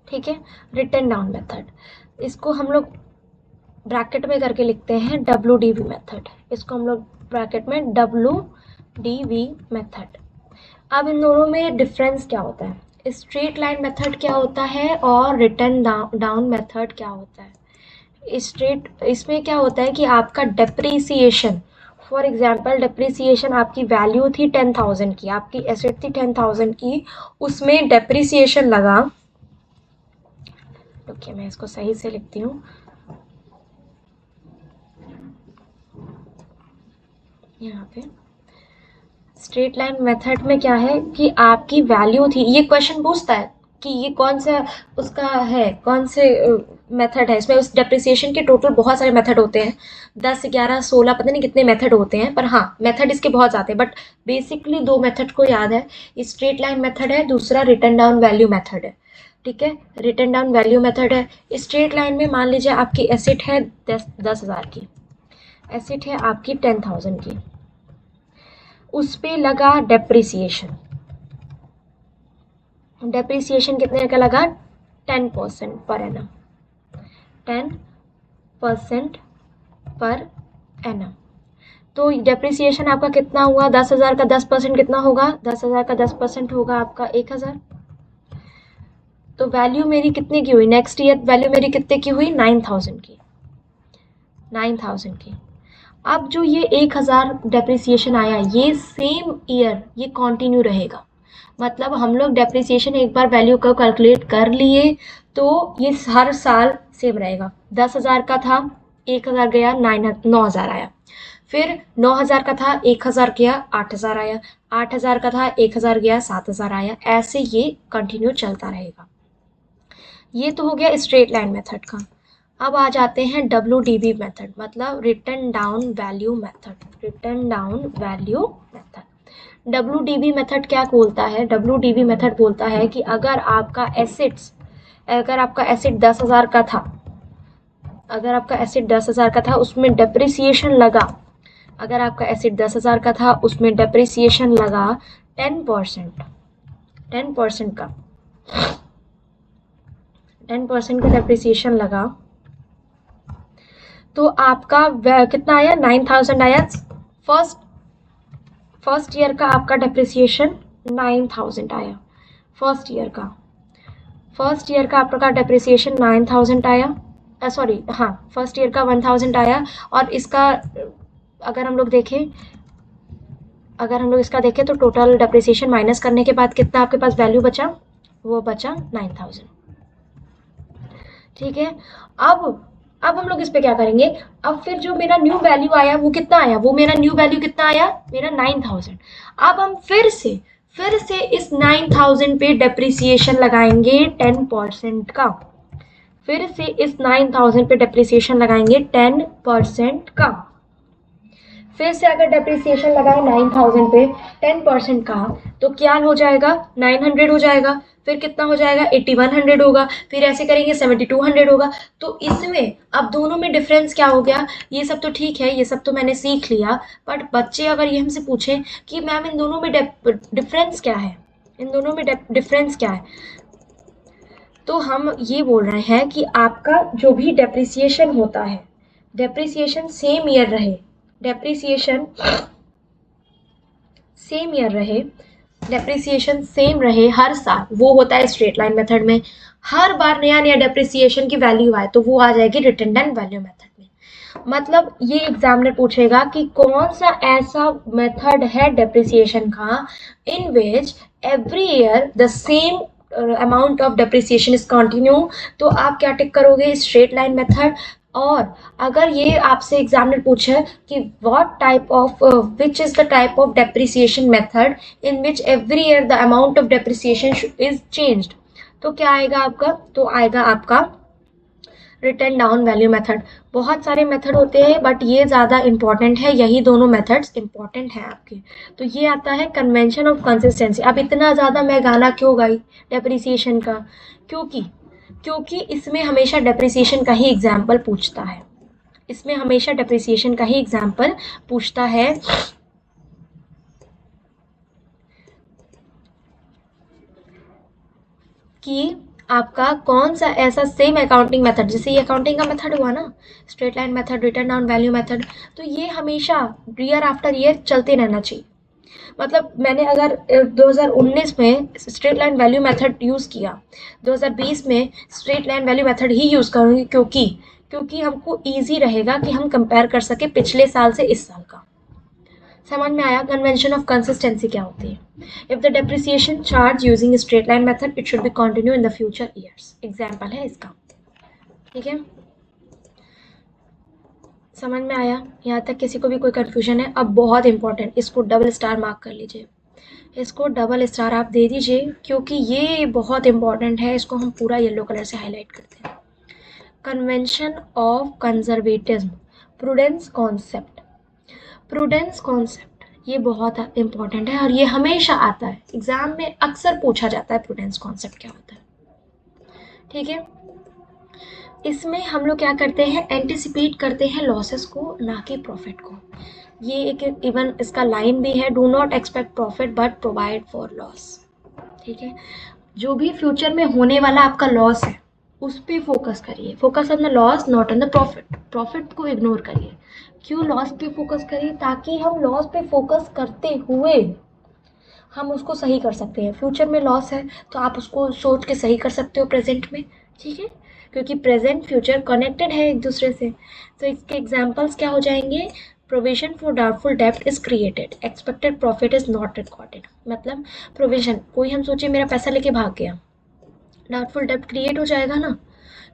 ठीक है, रिटन डाउन मेथड, इसको हम लोग ब्रैकेट में करके लिखते हैं WDV मेथड, इसको हम लोग ब्रैकेट में WDV मेथड। अब इन दोनों में डिफरेंस क्या होता है, स्ट्रेट लाइन मेथड क्या होता है और रिटन डाउन मेथड क्या होता है। स्ट्रेट, इसमें क्या होता है कि आपका डेप्रीसिएशन, फॉर एग्जांपल डेप्रीसिएशन आपकी वैल्यू थी 10,000 की, आपकी एसेट थी 10,000 की, उसमें डेप्रीसिएशन लगा, ओके मैं इसको सही से लिखती हूँ, यहाँ पे स्ट्रेट लाइन मेथड में क्या है कि आपकी वैल्यू थी, ये क्वेश्चन पूछता है कि ये कौन सा उसका है, कौन से मेथड है, इसमें उस डेप्रिसिएशन के टोटल बहुत सारे मेथड होते हैं, 10 11 16 पता नहीं कितने मेथड होते हैं, पर हाँ मेथड इसके बहुत आते हैं, बट बेसिकली दो मेथड को याद है, स्ट्रेट लाइन मेथड है, दूसरा रिटन डाउन वैल्यू मेथड है। ठीक है, रिटन डाउन वैल्यू मेथड है, स्ट्रेट लाइन में मान लीजिए आपकी एसेट है 10,000 की, एसेट है आपकी 10,000 की, उस पे लगा डेप्रिसिएशन, डेप्रिसिएशन कितने का लगा, 10% पर एनम, 10% पर एनम। तो डेप्रिसिएशन आपका कितना हुआ, 10,000 का 10% कितना होगा, 10,000 का 10% होगा आपका 1,000। तो वैल्यू मेरी कितने की हुई, नेक्स्ट ईयर वैल्यू मेरी कितने की हुई, 9,000 की, 9,000 की। अब जो ये 1,000 डेप्रिसिएशन आया, ये सेम ईयर ये कंटिन्यू रहेगा, मतलब हम लोग डेप्रिसिएशन एक बार वैल्यू को कैलकुलेट कर लिए तो ये हर साल सेम रहेगा। 10,000 का था, 1,000 गया, 9,000 आया, फिर 9,000 का था, 1,000 गया, 8,000 आया, 8,000 का था, 1,000 गया, 7,000 आया, ऐसे ये कंटिन्यू चलता रहेगा। ये तो हो गया स्ट्रेट लाइन मेथड का। अब आ जाते हैं WDV मेथड, मतलब written down value method, written down value method. WDV method क्या बोलता है, WDV मेथड बोलता है कि अगर आपका एसेट्स, अगर आपका एसेट 10,000 का था, अगर आपका एसेट 10,000 का था, उसमें डेप्रिसिएशन लगा, अगर आपका एसेट 10,000 का था, उसमें डेप्रिसिएशन लगा 10%, 10% का, 10% का डेप्रिसिएशन लगा, तो आपका कितना आया, 9,000 आया। फर्स्ट ईयर का आपका डेप्रिसिएशन 9,000 आया, फर्स्ट ईयर का, फर्स्ट ईयर का आपका डेप्रिसिएशन 9,000 आया, सॉरी हाँ फर्स्ट ईयर का 1,000 आया, और इसका अगर हम लोग देखें, अगर हम लोग इसका देखें तो टोटल डेप्रिसिएशन माइनस करने के बाद कितना आपके पास वैल्यू बचा, वो बचा 9,000। ठीक है, अब हम लोग इस पे क्या करेंगे, अब फिर जो मेरा न्यू वैल्यू आया वो कितना आया, वो मेरा न्यू वैल्यू कितना आया, मेरा 9,000। अब हम फिर से इस 9,000 पे डेप्रिसिएशन लगाएंगे 10% का, फिर से इस 9,000 पे डेप्रिसिएशन लगाएंगे 10% का, फिर से अगर डेप्रिसिएशन लगाए 9,000 पे 10% का, तो क्या हो जाएगा, 900 हो जाएगा, फिर कितना हो जाएगा, 8100 होगा, फिर ऐसे करेंगे 7200 होगा। तो इसमें अब दोनों में डिफरेंस क्या हो गया, ये सब तो ठीक है, ये सब तो मैंने सीख लिया, बट बच्चे अगर ये हमसे पूछें कि मैम इन दोनों में डिफरेंस क्या है, इन दोनों में डिफरेंस क्या है, तो हम ये बोल रहे हैं कि आपका जो भी डेप्रिसिएशन होता है, डेप्रिसिएशन सेम ईयर रहे, डेप्रिसिएशन सेम ईयर रहे, डेप्रिसिएशन सेम रहे हर साल, वो होता है स्ट्रेट लाइन मेथड में। हर बार नया नया डेप्रिसिएशन की वैल्यू आए तो वो आ जाएगी रिटर्न एंड वैल्यू मेथड में। मतलब ये एग्जामिनर पूछेगा कि कौन सा ऐसा मेथड है डेप्रिसिएशन का in which every year the same amount of depreciation is continue, तो आप क्या टिक करोगे, स्ट्रेट लाइन मेथड। और अगर ये आपसे एग्जामिनर पूछे कि what type of which is the type of depreciation method in which every year the amount of depreciation is changed, तो क्या आएगा आपका, तो आएगा आपका रिटर्न डाउन वैल्यू मेथड। बहुत सारे मेथड होते हैं बट ये ज़्यादा इंपॉर्टेंट है, यही दोनों मेथड्स इंपॉर्टेंट हैं आपके। तो ये आता है कन्वेंशन ऑफ कंसिस्टेंसी। अब इतना ज़्यादा मैं गाना क्यों गाई डेप्रिसिएशन का, क्योंकि इसमें हमेशा डेप्रिसिएशन का ही एग्जाम्पल पूछता है, इसमें हमेशा डेप्रिसिएशन का ही एग्जाम्पल पूछता है। कि आपका कौन सा ऐसा सेम अकाउंटिंग मेथड, जैसे ये अकाउंटिंग का मेथड हुआ ना, straight line method, return down value method, तो ये हमेशा ईयर आफ्टर ईयर चलते रहना चाहिए। मतलब मैंने अगर 2019 में straight line value method use किया, 2020 में स्ट्रेट लाइन वैल्यू मेथड ही यूज़ करूँगी, क्योंकि हमको ईजी रहेगा कि हम कंपेयर कर सके पिछले साल से इस साल का। समझ में आया कन्वेंशन ऑफ कंसिस्टेंसी क्या होती है। If the depreciation charge using straight line method it should be continue in the future years, example है इसका। ठीक है, समझ में आया, यहाँ तक किसी को भी कोई कंफ्यूजन है? अब बहुत इंपॉर्टेंट, इसको डबल स्टार मार्क कर लीजिए, इसको डबल स्टार आप दे दीजिए क्योंकि ये बहुत इंपॉर्टेंट है, इसको हम पूरा येलो कलर से हाईलाइट करते हैं। Convention of conservatism, prudence concept, prudence concept ये बहुत इंपॉर्टेंट है और ये हमेशा आता है एग्जाम में, अक्सर पूछा जाता है प्रूडेंस कॉन्सेप्ट क्या होता है। ठीक है, इसमें हम लोग क्या करते हैं, एंटिसिपेट करते हैं लॉसेस को, ना कि प्रॉफिट को। ये एक इवन इसका लाइन भी है, do not expect profit but provide for loss. ठीक है, जो भी फ्यूचर में होने वाला आपका लॉस है उस पर फोकस करिए, focus on the loss not on the profit, profit को इग्नोर करिए। क्यों लॉस पे फोकस करिए, ताकि हम लॉस पे फोकस करते हुए हम उसको सही कर सकते हैं। फ्यूचर में लॉस है तो आप उसको सोच के सही कर सकते हो प्रेजेंट में। ठीक है, क्योंकि प्रेजेंट फ्यूचर कनेक्टेड है एक दूसरे से। तो इसके एग्जांपल्स क्या हो जाएंगे, प्रोविजन फॉर डाउटफुल डेब्ट is created, expected profit is not recorded. मतलब प्रोविजन, कोई हम सोचे मेरा पैसा लेके भाग गया, डाउटफुल डेब्ट क्रिएट हो जाएगा ना,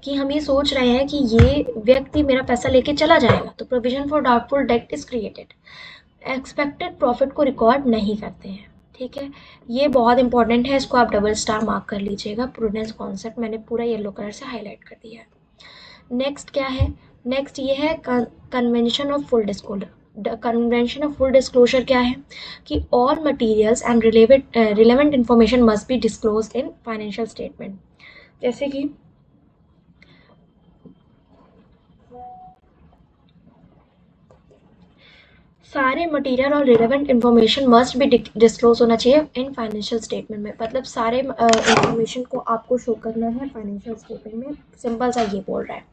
कि हम ये सोच रहे हैं कि ये व्यक्ति मेरा पैसा लेके चला जाएगा, तो प्रोविजन फॉर डाउटफुल डेब्ट इज क्रिएटेड। एक्सपेक्टेड प्रॉफिट को रिकॉर्ड नहीं करते हैं। ठीक है, ये बहुत इंपॉर्टेंट है, इसको आप डबल स्टार मार्क कर लीजिएगा। प्रूडेंस कॉन्सेप्ट मैंने पूरा येलो कलर से हाईलाइट कर दिया है। नेक्स्ट क्या है, नेक्स्ट ये है convention of full disclosure. Convention of full disclosure क्या है कि all materials and relevant information must be disclose in financial statement. जैसे कि सारे मटेरियल और relevant information must be disclose होना चाहिए इन फाइनेंशियल स्टेटमेंट में। मतलब सारे इन्फॉर्मेशन को आपको शो करना है फाइनेंशियल स्टेटमेंट में, सिंपल सा ये बोल रहा है।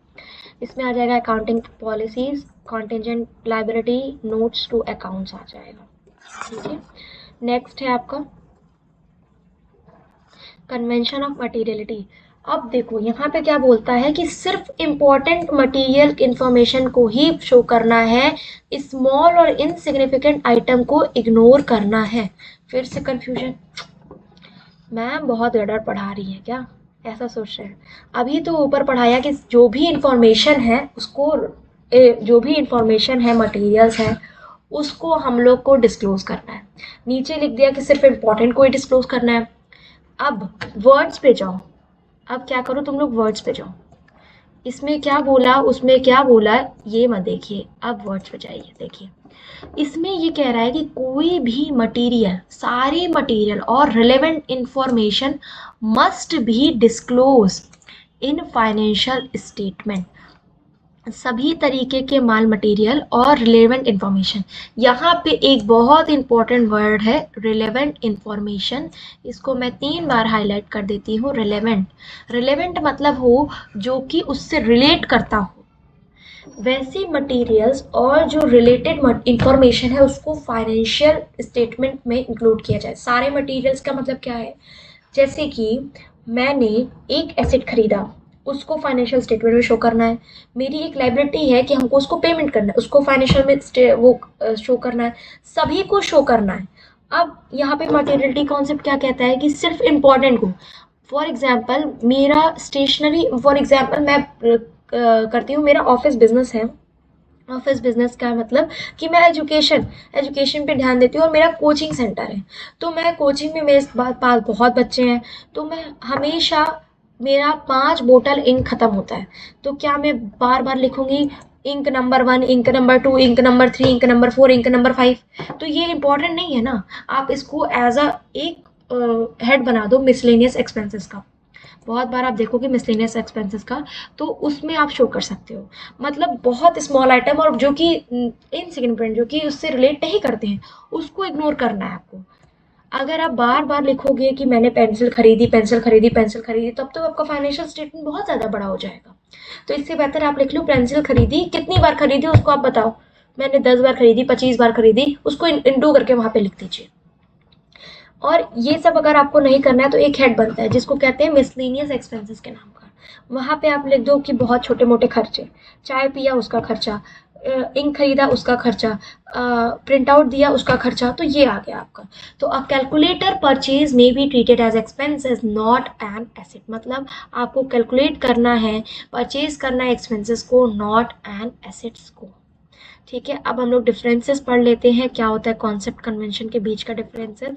इसमें आ जाएगा accounting policies, contingent liability, notes to accounts आ जाएगा। ठीक है, नेक्स्ट है आपका कन्वेंशन ऑफ मटीरियलिटी। अब देखो यहाँ पे क्या बोलता है कि सिर्फ इम्पोर्टेंट मटेरियल इंफॉर्मेशन को ही शो करना है, स्मॉल और इनसिग्निफिकेंट आइटम को इग्नोर करना है। फिर से कंफ्यूजन, मैम बहुत गड़बड़ पढ़ा रही है क्या, ऐसा सोच रहे हैं। अभी तो ऊपर पढ़ाया कि जो भी इंफॉर्मेशन है उसको जो भी इंफॉर्मेशन है मटेरियल्स है उसको हम लोग को डिस्क्लोज करना है। नीचे लिख दिया कि सिर्फ इम्पोर्टेंट को ही डिस्क्लोज करना है। अब वर्ड्स पे जाओ, अब क्या करो तुम लोग, वर्ड्स पे जाओ। इसमें क्या बोला उसमें क्या बोला ये मत देखिए, अब वर्ड्स पे जाइए। देखिए इसमें ये कह रहा है कि कोई भी मटेरियल, सारे मटेरियल और relevant information must be disclose in financial statement. सभी तरीके के माल मटेरियल और रिलेवेंट इंफॉर्मेशन। यहाँ पे एक बहुत इंपॉर्टेंट वर्ड है रिलेवेंट इंफॉर्मेशन, इसको मैं 3 बार हाईलाइट कर देती हूँ। रिलेवेंट, रिलेवेंट मतलब हो जो कि उससे रिलेट करता हो, वैसे मटेरियल्स और जो रिलेटेड इंफॉर्मेशन है उसको फाइनेंशियल स्टेटमेंट में इंक्लूड किया जाए। सारे मटेरियल्स का मतलब क्या है, जैसे कि मैंने एक एसेट खरीदा, उसको फाइनेंशियल स्टेटमेंट में शो करना है। मेरी एक लाइबिलिटी है कि हमको उसको पेमेंट करना है, उसको फाइनेंशियल में वो शो करना है, सभी को शो करना है। अब यहाँ पे मटेरियलिटी कॉन्सेप्ट क्या कहता है कि सिर्फ इम्पोर्टेंट को, फॉर एग्जाम्पल मेरा स्टेशनरी, फॉर एग्जाम्पल मैं करती हूँ, मेरा ऑफिस बिजनेस है। ऑफिस बिजनेस का मतलब कि मैं एजुकेशन पे ध्यान देती हूँ और मेरा कोचिंग सेंटर है। तो मैं कोचिंग में मेरे पास बहुत बच्चे हैं, तो मैं हमेशा, मेरा 5 बोतल इंक खत्म होता है, तो क्या मैं बार बार लिखूंगी ink number 1, ink number 2, ink number 3, ink number 4, ink number 5? तो ये इंपॉर्टेंट नहीं है ना। आप इसको एज अ एक हेड बना दो मिसलेनियस एक्सपेंसेस का। बहुत बार आप देखोगे मिसलेनियस एक्सपेंसेस का, तो उसमें आप शो कर सकते हो। मतलब बहुत स्मॉल आइटम और जो कि इनसिग्निफिकेंट, जो कि उससे रिलेट नहीं करते हैं, उसको इग्नोर करना है आपको। अगर आप बार बार लिखोगे कि मैंने पेंसिल खरीदी, पेंसिल खरीदी, पेंसिल खरीदी, तब तो आपका फाइनेंशियल स्टेटमेंट बहुत ज़्यादा बड़ा हो जाएगा। तो इससे बेहतर आप लिख लो पेंसिल खरीदी, कितनी बार खरीदी उसको आप बताओ। मैंने 10 बार खरीदी, 25 बार खरीदी, उसको इंटू करके वहां पे लिख दीजिए। और ये सब अगर आपको नहीं करना है तो एक हेड बनता है जिसको कहते हैं मिसलेनियस एक्सपेंसेस के नाम का। वहां पे आप लिख दो कि बहुत छोटे मोटे खर्चे, चाय पिया उसका खर्चा, इंक खरीदा उसका खर्चा, प्रिंट आउट दिया उसका खर्चा, तो ये आ गया आपका। तो a calculator purchase may be treated as expenses not an asset, मतलब आपको कैलकुलेट करना है, परचेज करना है एक्सपेंसेस को, नॉट एन एसेट्स को। ठीक है, अब हम लोग डिफरेंसेस पढ़ लेते हैं, क्या होता है कॉन्सेप्ट कन्वेंशन के बीच का डिफरेंसेस।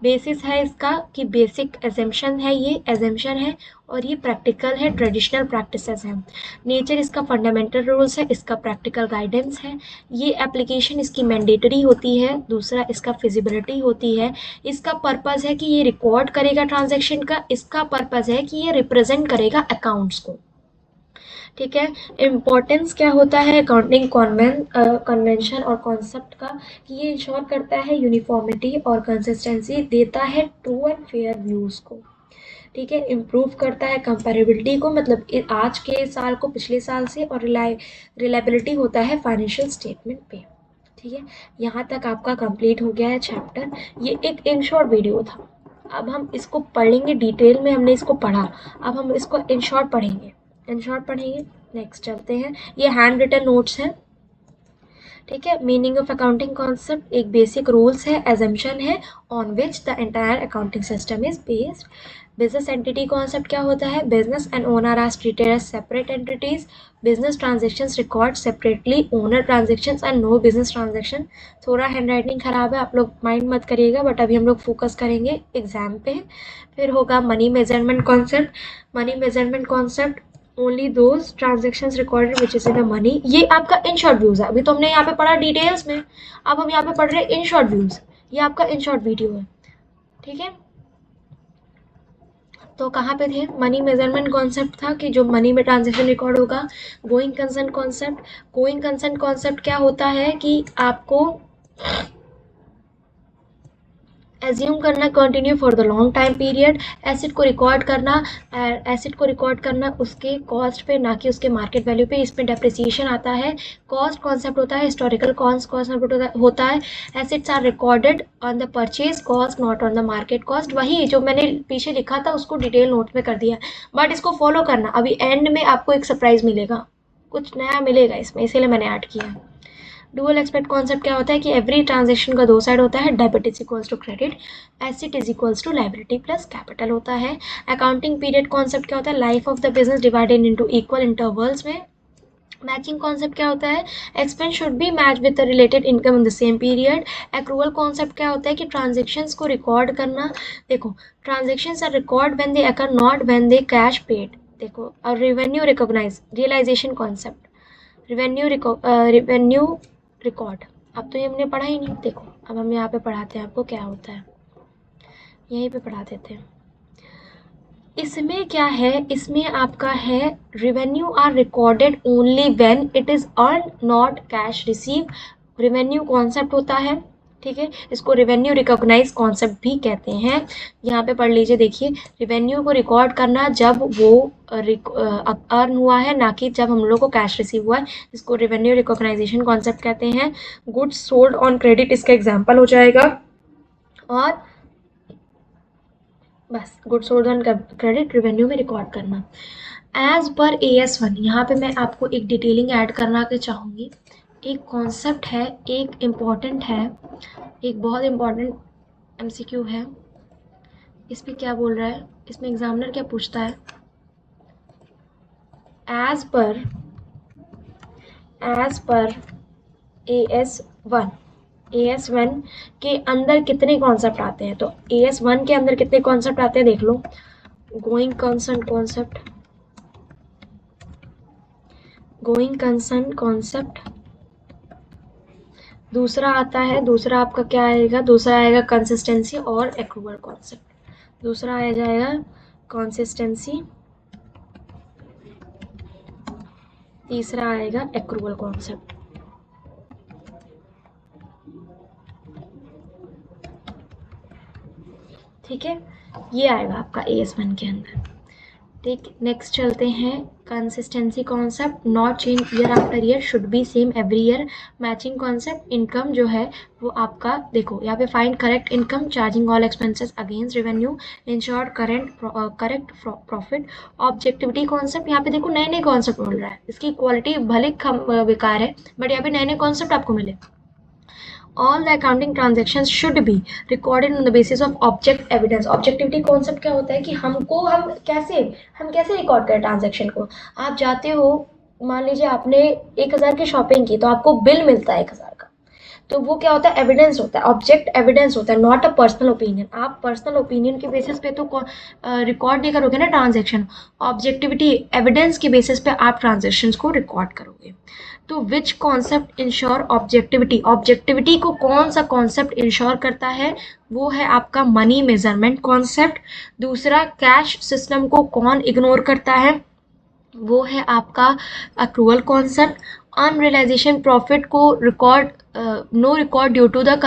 बेसिस है इसका कि बेसिक एजम्पशन है, ये एजम्पशन है, और ये प्रैक्टिकल है, ट्रेडिशनल प्रैक्टिसेस है। नेचर इसका फंडामेंटल रूल्स है, इसका प्रैक्टिकल गाइडेंस है। ये एप्लीकेशन इसकी मैंडेटरी होती है, दूसरा इसका फिजिबिलिटी होती है। इसका पर्पज़ है कि ये रिकॉर्ड करेगा ट्रांजेक्शन का, इसका पर्पज़ है कि ये रिप्रेजेंट करेगा अकाउंट्स को। ठीक है, इम्पोर्टेंस क्या होता है अकाउंटिंग कन्वेंशन और कॉन्सेप्ट का, कि ये इंश्योर करता है यूनिफॉर्मिटी और कंसिस्टेंसी, देता है ट्रू एंड फेयर व्यूज़ को। ठीक है, इम्प्रूव करता है कंपेरेबिलिटी को, मतलब आज के साल को पिछले साल से, और रिलायबिलिटी होता है फाइनेंशियल स्टेटमेंट पे। ठीक है, यहाँ तक आपका कंप्लीट हो गया है चैप्टर। ये एक इन शॉर्ट वीडियो था। अब हम इसको पढ़ेंगे डिटेल में, हमने इसको पढ़ा, अब हम इसको इन शॉर्ट पढ़ेंगे, इन शॉर्ट पढ़ेंगे। नेक्स्ट चलते हैं, ये हैंड रिटन नोट्स हैं। ठीक है, मीनिंग ऑफ अकाउंटिंग कॉन्सेप्ट एक बेसिक रूल्स है, एजम्पशन है, on which the entire accounting system is based. Business entity concept क्या होता है, business and owner are treated as separate entities, business transactions record separately, owner transactions and no business transaction. थोड़ा हैंड राइटिंग खराब है, आप लोग माइंड मत करिएगा, बट अभी हम लोग फोकस करेंगे एग्जाम पे। फिर होगा money measurement concept. Money measurement concept, only those transactions recorded which is in the money. ये आपका इन शॉर्ट व्यूज है, अभी तो हमने यहाँ पे पढ़ा डिटेल्स में, अब हम यहाँ पे पढ़ रहे हैं इन शॉर्ट व्यूज। ये आपका इन शॉर्ट वीडियो है। ठीक है, तो कहाँ पे थे, मनी मेजरमेंट कॉन्सेप्ट था कि जो मनी में ट्रांजेक्शन रिकॉर्ड होगा। Going concern concept, going concern concept क्या होता है कि आपको एज्यूम करना continue for the long time period, asset को रिकॉर्ड करना, एसेट को रिकॉर्ड करना उसके कॉस्ट पे, ना कि उसके मार्केट वैल्यू पे, इसमें डेप्रिसिएशन आता है। कॉस्ट कॉन्सेप्ट होता है, हिस्टोरिकल कॉस्ट कॉन्सेप्ट होता है। Assets are recorded on the purchase cost not on the market cost. वही जो मैंने पीछे लिखा था उसको डिटेल नोट में कर दिया, बट इसको फॉलो करना, अभी एंड में आपको एक सरप्राइज मिलेगा, कुछ नया मिलेगा इसमें, इसीलिए मैंने ऐड किया। डुअल एक्सपेक्ट कॉन्सेप्ट क्या होता है कि एवरी ट्रांजेक्शन का 2 साइड होता है, debit is equals to credit, asset is equals to liability plus capital होता है। अकाउंटिंग पीरियड कॉन्सेप्ट क्या होता है, life of the business divided into equal intervals में। मैचिंग कॉन्सेप्ट क्या होता है, expense should be match with the related income in the same period. Accrual concept क्या होता है कि ट्रांजेक्शन्स को रिकॉर्ड करना। देखो, transactions are record when they occur, not when they cash paid. देखो, और revenue recognise, realisation concept, revenue record, अब तो ये हमने पढ़ा ही नहीं। देखो, अब हम यहाँ पे पढ़ाते हैं आपको क्या होता है, यहीं पे पढ़ा देते हैं। इसमें क्या है, इसमें आपका है revenue are recorded only when it is earn, not cash receive. Revenue concept होता है, ठीक है, इसको रेवेन्यू रिकॉग्नाइज कॉन्सेप्ट भी कहते हैं। यहाँ पे पढ़ लीजिए, देखिए रेवेन्यू को रिकॉर्ड करना जब वो अर्न हुआ है, ना कि जब हम लोग को कैश रिसीव हुआ है, इसको रेवेन्यू रिकॉग्नाइजेशन कॉन्सेप्ट कहते हैं। गुड्स सोल्ड ऑन क्रेडिट इसका एग्जाम्पल हो जाएगा, और बस goods sold on credit revenue में रिकॉर्ड करना। एज पर AS1, यहाँ पे मैं आपको एक डिटेलिंग ऐड करना के चाहूँगी। एक कॉन्सेप्ट है, एक इम्पॉर्टेंट है, एक बहुत इम्पॉर्टेंट MCQ है। इस पे क्या बोल रहा है, इसमें एग्जामिनर क्या पूछता है, एज पर AS1 के अंदर कितने कॉन्सेप्ट आते हैं। तो AS1 के अंदर कितने कॉन्सेप्ट आते हैं देख लो। गोइंग कंसर्न कॉन्सेप्ट, दूसरा आता है, दूसरा आपका क्या आएगा, दूसरा आएगा कंसिस्टेंसी और एक्रूअल कॉन्सेप्ट। दूसरा आ जाएगा कंसिस्टेंसी, तीसरा आएगा एक्रूअल कॉन्सेप्ट। ठीक है, ये आएगा आपका AS1 के अंदर। ठीक, नेक्स्ट चलते हैं, consistency concept, not change year after year, should be same every year. Matching concept, income जो है वो आपका देखो यहाँ पे find correct income, charging all expenses against revenue, ensure correct profit. Objectivity concept, यहाँ पे देखो नए नए कॉन्सेप्ट बोल रहा है, इसकी क्वालिटी भले बेकार है, बट यहाँ पे नए नए कॉन्सेप्ट आपको मिले। All the accounting transactions should be recorded on the basis of object evidence। Objectivity concept क्या होता है कि हम कैसे रिकॉर्ड करें ट्रांजेक्शन को। आप जाते हो, मान लीजिए आपने 1000 की शॉपिंग की, तो आपको बिल मिलता है 1000 का, तो वो क्या होता है, एविडेंस होता है, ऑब्जेक्ट एविडेंस होता है, नॉट अ पर्सनल ओपिनियन। आप पर्सनल ओपिनियन के बेसिस पे तो रिकॉर्ड नहीं करोगे ना ट्रांजेक्शन, ऑब्जेक्टिविटी एविडेंस के बेसिस पे आप ट्रांजेक्शन को रिकॉर्ड करोगे। तो विच कॉन्सेप्ट इंश्योर ऑब्जेक्टिविटी, ऑब्जेक्टिविटी को कौन सा कॉन्सेप्ट इंश्योर करता है, वो है आपका मनी मेजरमेंट कॉन्सेप्ट। दूसरा, कैश सिस्टम को कौन इग्नोर करता है, वो है आपका अक्रूवल कॉन्सेप्ट। अनरियलाइजेशन प्रॉफिट को record no record due to the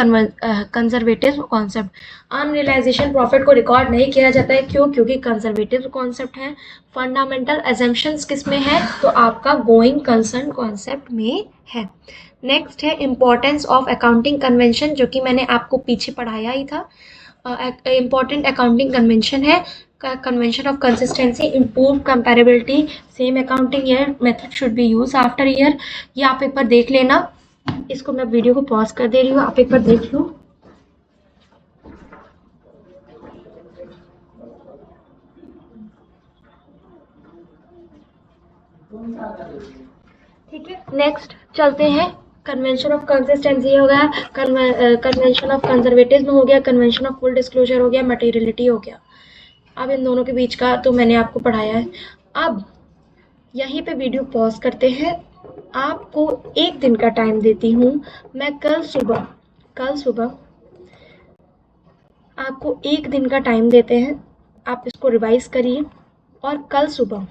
conservative concept, unrealisation profit को रिकॉर्ड नहीं किया जाता है, क्यों, क्योंकि कंजर्वेटिव कॉन्सेप्ट है। फंडामेंटल एजम्पशंस किस में है, तो आपका गोइंग कंसर्न कॉन्सेप्ट में है। नेक्स्ट है इम्पोर्टेंस ऑफ अकाउंटिंग कन्वेंशन, जो कि मैंने आपको पीछे पढ़ाया ही था। इम्पॉर्टेंट अकाउंटिंग कन्वेंशन है, convention of consistency, improve comparability, same accounting year method should be used after year। ये आप एक बार देख लेना, इसको मैं वीडियो को पॉज कर दे रही हूँ, आप एक बार देख लो। ठीक है, नेक्स्ट चलते हैं, कन्वेंशन ऑफ कंसिस्टेंसी हो गया, कन्वेंशन ऑफ कंजर्वेटिज्म हो गया, कन्वेंशन ऑफ फुल डिस्क्लोजर हो गया, मटेरियलिटी हो गया। अब इन दोनों के बीच का तो मैंने आपको पढ़ाया है। अब यहीं पे वीडियो पॉज करते हैं, आपको एक दिन का टाइम देती हूँ मैं, कल सुबह आपको एक दिन का टाइम देते हैं, आप इसको रिवाइज करिए, और कल सुबह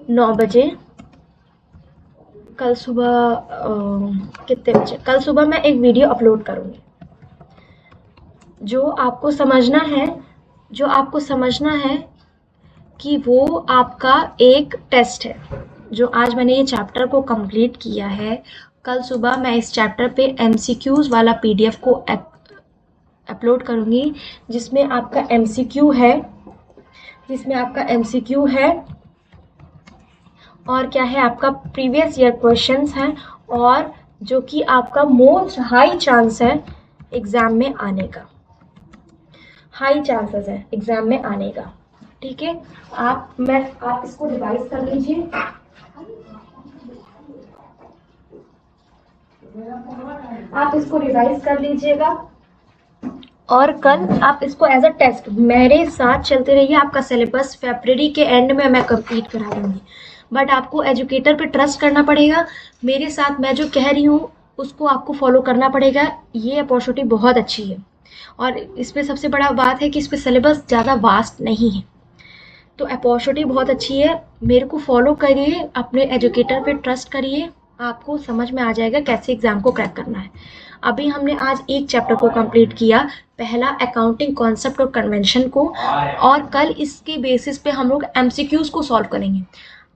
9 बजे, कल सुबह कितने बजे, कल सुबह मैं एक वीडियो अपलोड करूँगी। जो आपको समझना है कि वो आपका एक टेस्ट है। जो आज मैंने ये चैप्टर को कंप्लीट किया है, कल सुबह मैं इस चैप्टर पे MCQs वाला PDF को अपलोड करूँगी, जिसमें आपका MCQ है, और क्या है, आपका प्रीवियस ईयर क्वेश्चंस हैं, और जो कि आपका मोस्ट हाई चांस है एग्ज़ाम में आने का, हाई चांसेस है एग्ज़ाम में आने का। ठीक है, आप इसको रिवाइज कर लीजिए। आप इसको रिवाइज कर लीजिएगा, और कल आप इसको एज अ टेस्ट मेरे साथ चलते रहिए। आपका सिलेबस फरवरी के एंड में मैं कंप्लीट करा दूँगी, बट आपको एजुकेटर पे ट्रस्ट करना पड़ेगा। मेरे साथ मैं जो कह रही हूँ उसको आपको फॉलो करना पड़ेगा। ये अपॉर्चुनिटी बहुत अच्छी है, और इसमें सबसे बड़ा बात है कि इस पर सिलेबस ज़्यादा वास्ट नहीं है। तो अपॉर्चुनिटी बहुत अच्छी है, मेरे को फॉलो करिए, अपने एजुकेटर पे ट्रस्ट करिए, आपको समझ में आ जाएगा कैसे एग्ज़ाम को क्रैक करना है। अभी हमने आज एक चैप्टर को कंप्लीट किया, पहला अकाउंटिंग कॉन्सेप्ट और कन्वेंशन को, और कल इसके बेसिस पे हम लोग एमसीक्यूज को सॉल्व करेंगे।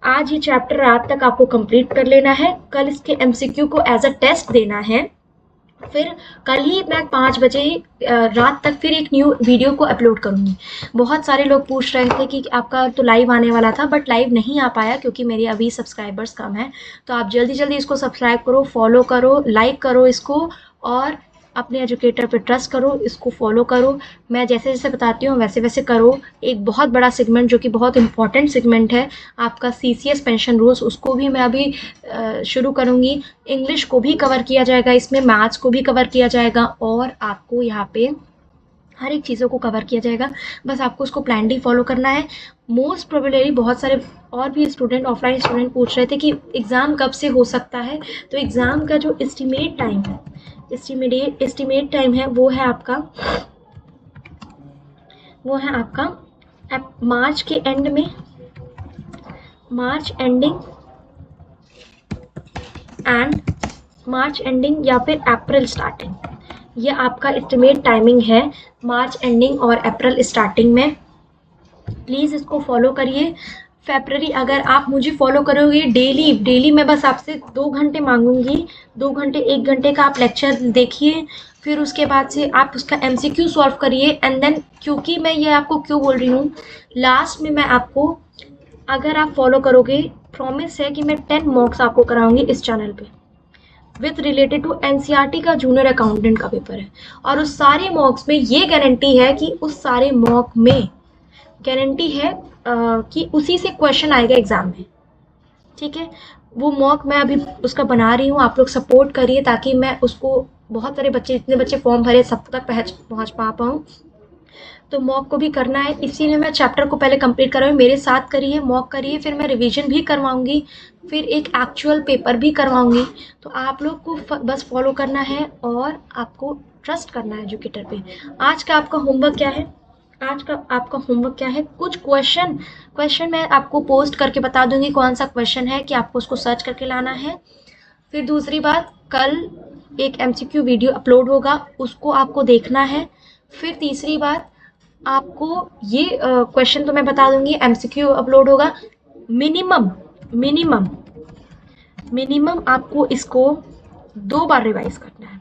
आज ये चैप्टर रात तक आपको कंप्लीट कर लेना है, कल इसके एमसीक्यू को एज अ टेस्ट देना है, फिर कल ही मैं 5 बजे रात तक फिर एक न्यू वीडियो को अपलोड करूँगी। बहुत सारे लोग पूछ रहे थे कि आपका तो लाइव आने वाला था, बट लाइव नहीं आ पाया क्योंकि मेरे अभी सब्सक्राइबर्स कम हैं। तो आप जल्दी जल्दी इसको सब्सक्राइब करो, फॉलो करो, लाइक करो इसको, और अपने एजुकेटर पे ट्रस्ट करो, इसको फॉलो करो, मैं जैसे जैसे बताती हूँ वैसे वैसे करो। एक बहुत बड़ा सेगमेंट जो कि बहुत इंपॉर्टेंट सेगमेंट है आपका सीसीएस पेंशन रूल्स, उसको भी मैं अभी शुरू करूँगी। इंग्लिश को भी कवर किया जाएगा इसमें, मैथ्स को भी कवर किया जाएगा, और आपको यहाँ पे हर एक चीज़ों को कवर किया जाएगा। बस आपको उसको प्लानली फॉलो करना है। मोस्ट प्रोबेबली बहुत सारे और भी स्टूडेंट, ऑफलाइन स्टूडेंट पूछ रहे थे कि एग्ज़ाम कब से हो सकता है। तो एग्ज़ाम का जो एस्टिमेट टाइम है, एस्टिमेट टाइम है वो है आपका मार्च के एंड में, मार्च एंडिंग या फिर अप्रैल स्टार्टिंग। ये आपका एस्टिमेट टाइमिंग है, मार्च एंडिंग और अप्रैल स्टार्टिंग में। प्लीज़ इसको फॉलो करिए। फरवरी अगर आप मुझे फॉलो करोगे डेली मैं बस आपसे 2 घंटे मांगूंगी, 2 घंटे 1 घंटे का आप लेक्चर देखिए, फिर उसके बाद से आप उसका एमसीक्यू सॉल्व करिए, एंड देन, क्योंकि मैं ये आपको क्यों बोल रही हूँ, लास्ट में मैं आपको, अगर आप फॉलो करोगे, प्रॉमिस है कि मैं 10 मॉक्स आपको कराऊंगी इस चैनल पे विथ रिलेटेड टू एनसीईआरटी का जूनियर अकाउंटेंट का पेपर है। और उस सारे मॉक्स में ये गारंटी है कि उस सारे मॉक में गारंटी है कि उसी से क्वेश्चन आएगा एग्जाम में। ठीक है, वो मॉक मैं अभी उसका बना रही हूँ, आप लोग सपोर्ट करिए ताकि मैं उसको, बहुत सारे बच्चे, जितने बच्चे फॉर्म भरे सब तक पहुँच पाऊँ। तो मॉक को भी करना है, इसीलिए मैं चैप्टर को पहले कंप्लीट कर रही हूँ। मेरे साथ करिए, मॉक करिए, फिर मैं रिवीजन भी करवाऊँगी, फिर एक एक्चुअल पेपर भी करवाऊँगी। तो आप लोग को बस फॉलो करना है और आपको ट्रस्ट करना है एजुकेटर पे। आज का आपका होमवर्क क्या है? कुछ क्वेश्चन मैं आपको पोस्ट करके बता दूंगी कौन सा क्वेश्चन है, कि आपको उसको सर्च करके लाना है। फिर दूसरी बात, कल एक एमसीक्यू वीडियो अपलोड होगा, उसको आपको देखना है। फिर तीसरी बात, आपको ये क्वेश्चन तो मैं बता दूंगी, एमसीक्यू अपलोड होगा। मिनिमम आपको इसको 2 बार रिवाइज करना है।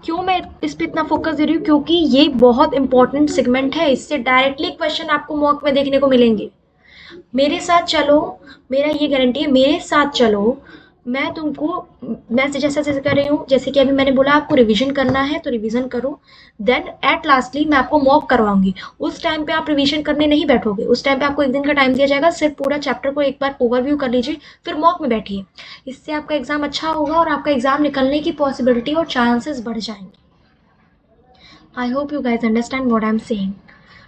क्यों मैं इस पे इतना फोकस दे रही हूँ? क्योंकि ये बहुत इंपॉर्टेंट सेगमेंट है, इससे डायरेक्टली क्वेश्चन आपको मॉक में देखने को मिलेंगे। मेरे साथ चलो, मेरा ये गारंटी है, मेरे साथ चलो, मैं तुमको, मैं जैसे कर रही हूँ, जैसे कि अभी मैंने बोला आपको रिवीजन करना है तो रिवीजन करो, देन एट लास्टली मैं आपको मॉक करवाऊंगी। उस टाइम पे आप रिवीजन करने नहीं बैठोगे, उस टाइम पे आपको 1 दिन का टाइम दिया जाएगा, सिर्फ पूरा चैप्टर को एक बार ओवरव्यू कर लीजिए, फिर मॉक में बैठिए। इससे आपका एग्जाम अच्छा होगा और आपका एग्जाम निकलने की पॉसिबिलिटी और चांसेस बढ़ जाएंगे। I hope you guys understand what I am saying.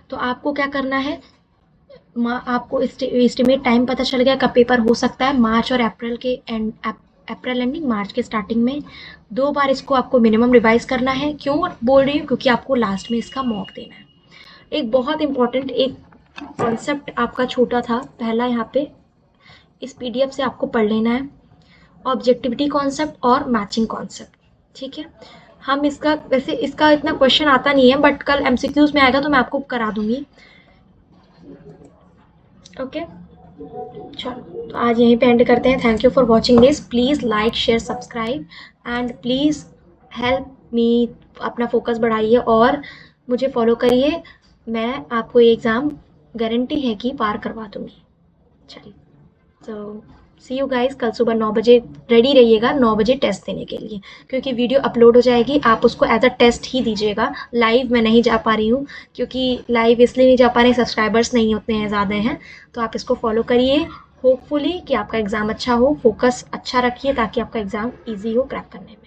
तो आपको क्या करना है, आपको एस्टिमेट टाइम पता चल गया कब पेपर हो सकता है, मार्च और अप्रैल के एंड, अप्रैल एंडिंग, मार्च के स्टार्टिंग में। 2 बार इसको आपको मिनिमम रिवाइज करना है। क्यों बोल रही हूँ? क्योंकि आपको लास्ट में इसका मॉक देना है। एक बहुत इंपॉर्टेंट एक कॉन्सेप्ट आपका छोटा था पहला, यहाँ पे इस पीडीएफ से आपको पढ़ लेना है, ऑब्जेक्टिविटी कॉन्सेप्ट और मैचिंग कॉन्सेप्ट। ठीक है, हम इसका, वैसे इसका इतना क्वेश्चन आता नहीं है, बट कल एमसीक्यूज में आएगा तो मैं आपको करा दूंगी। ओके, चलो तो आज यहीं पे एंड करते हैं। Thank you for watching this. Please like, share, subscribe, and please help me, अपना फोकस बढ़ाइए और मुझे फॉलो करिए। मैं आपको ये एग्ज़ाम गारंटी है कि पार करवा दूँगी। चलिए, तो सी यू गाइस, कल सुबह 9 बजे रेडी रहिएगा, 9 बजे टेस्ट देने के लिए, क्योंकि वीडियो अपलोड हो जाएगी, आप उसको एज अ टेस्ट ही दीजिएगा। लाइव मैं नहीं जा पा रही हूँ, क्योंकि लाइव इसलिए नहीं जा पा रही, सब्सक्राइबर्स नहीं होते हैं, ज़्यादा हैं। तो आप इसको फॉलो करिए, होपफुली कि आपका एग्ज़ाम अच्छा हो, फोकस अच्छा रखिए ताकि आपका एग्ज़ाम ईजी हो क्रैक करने में।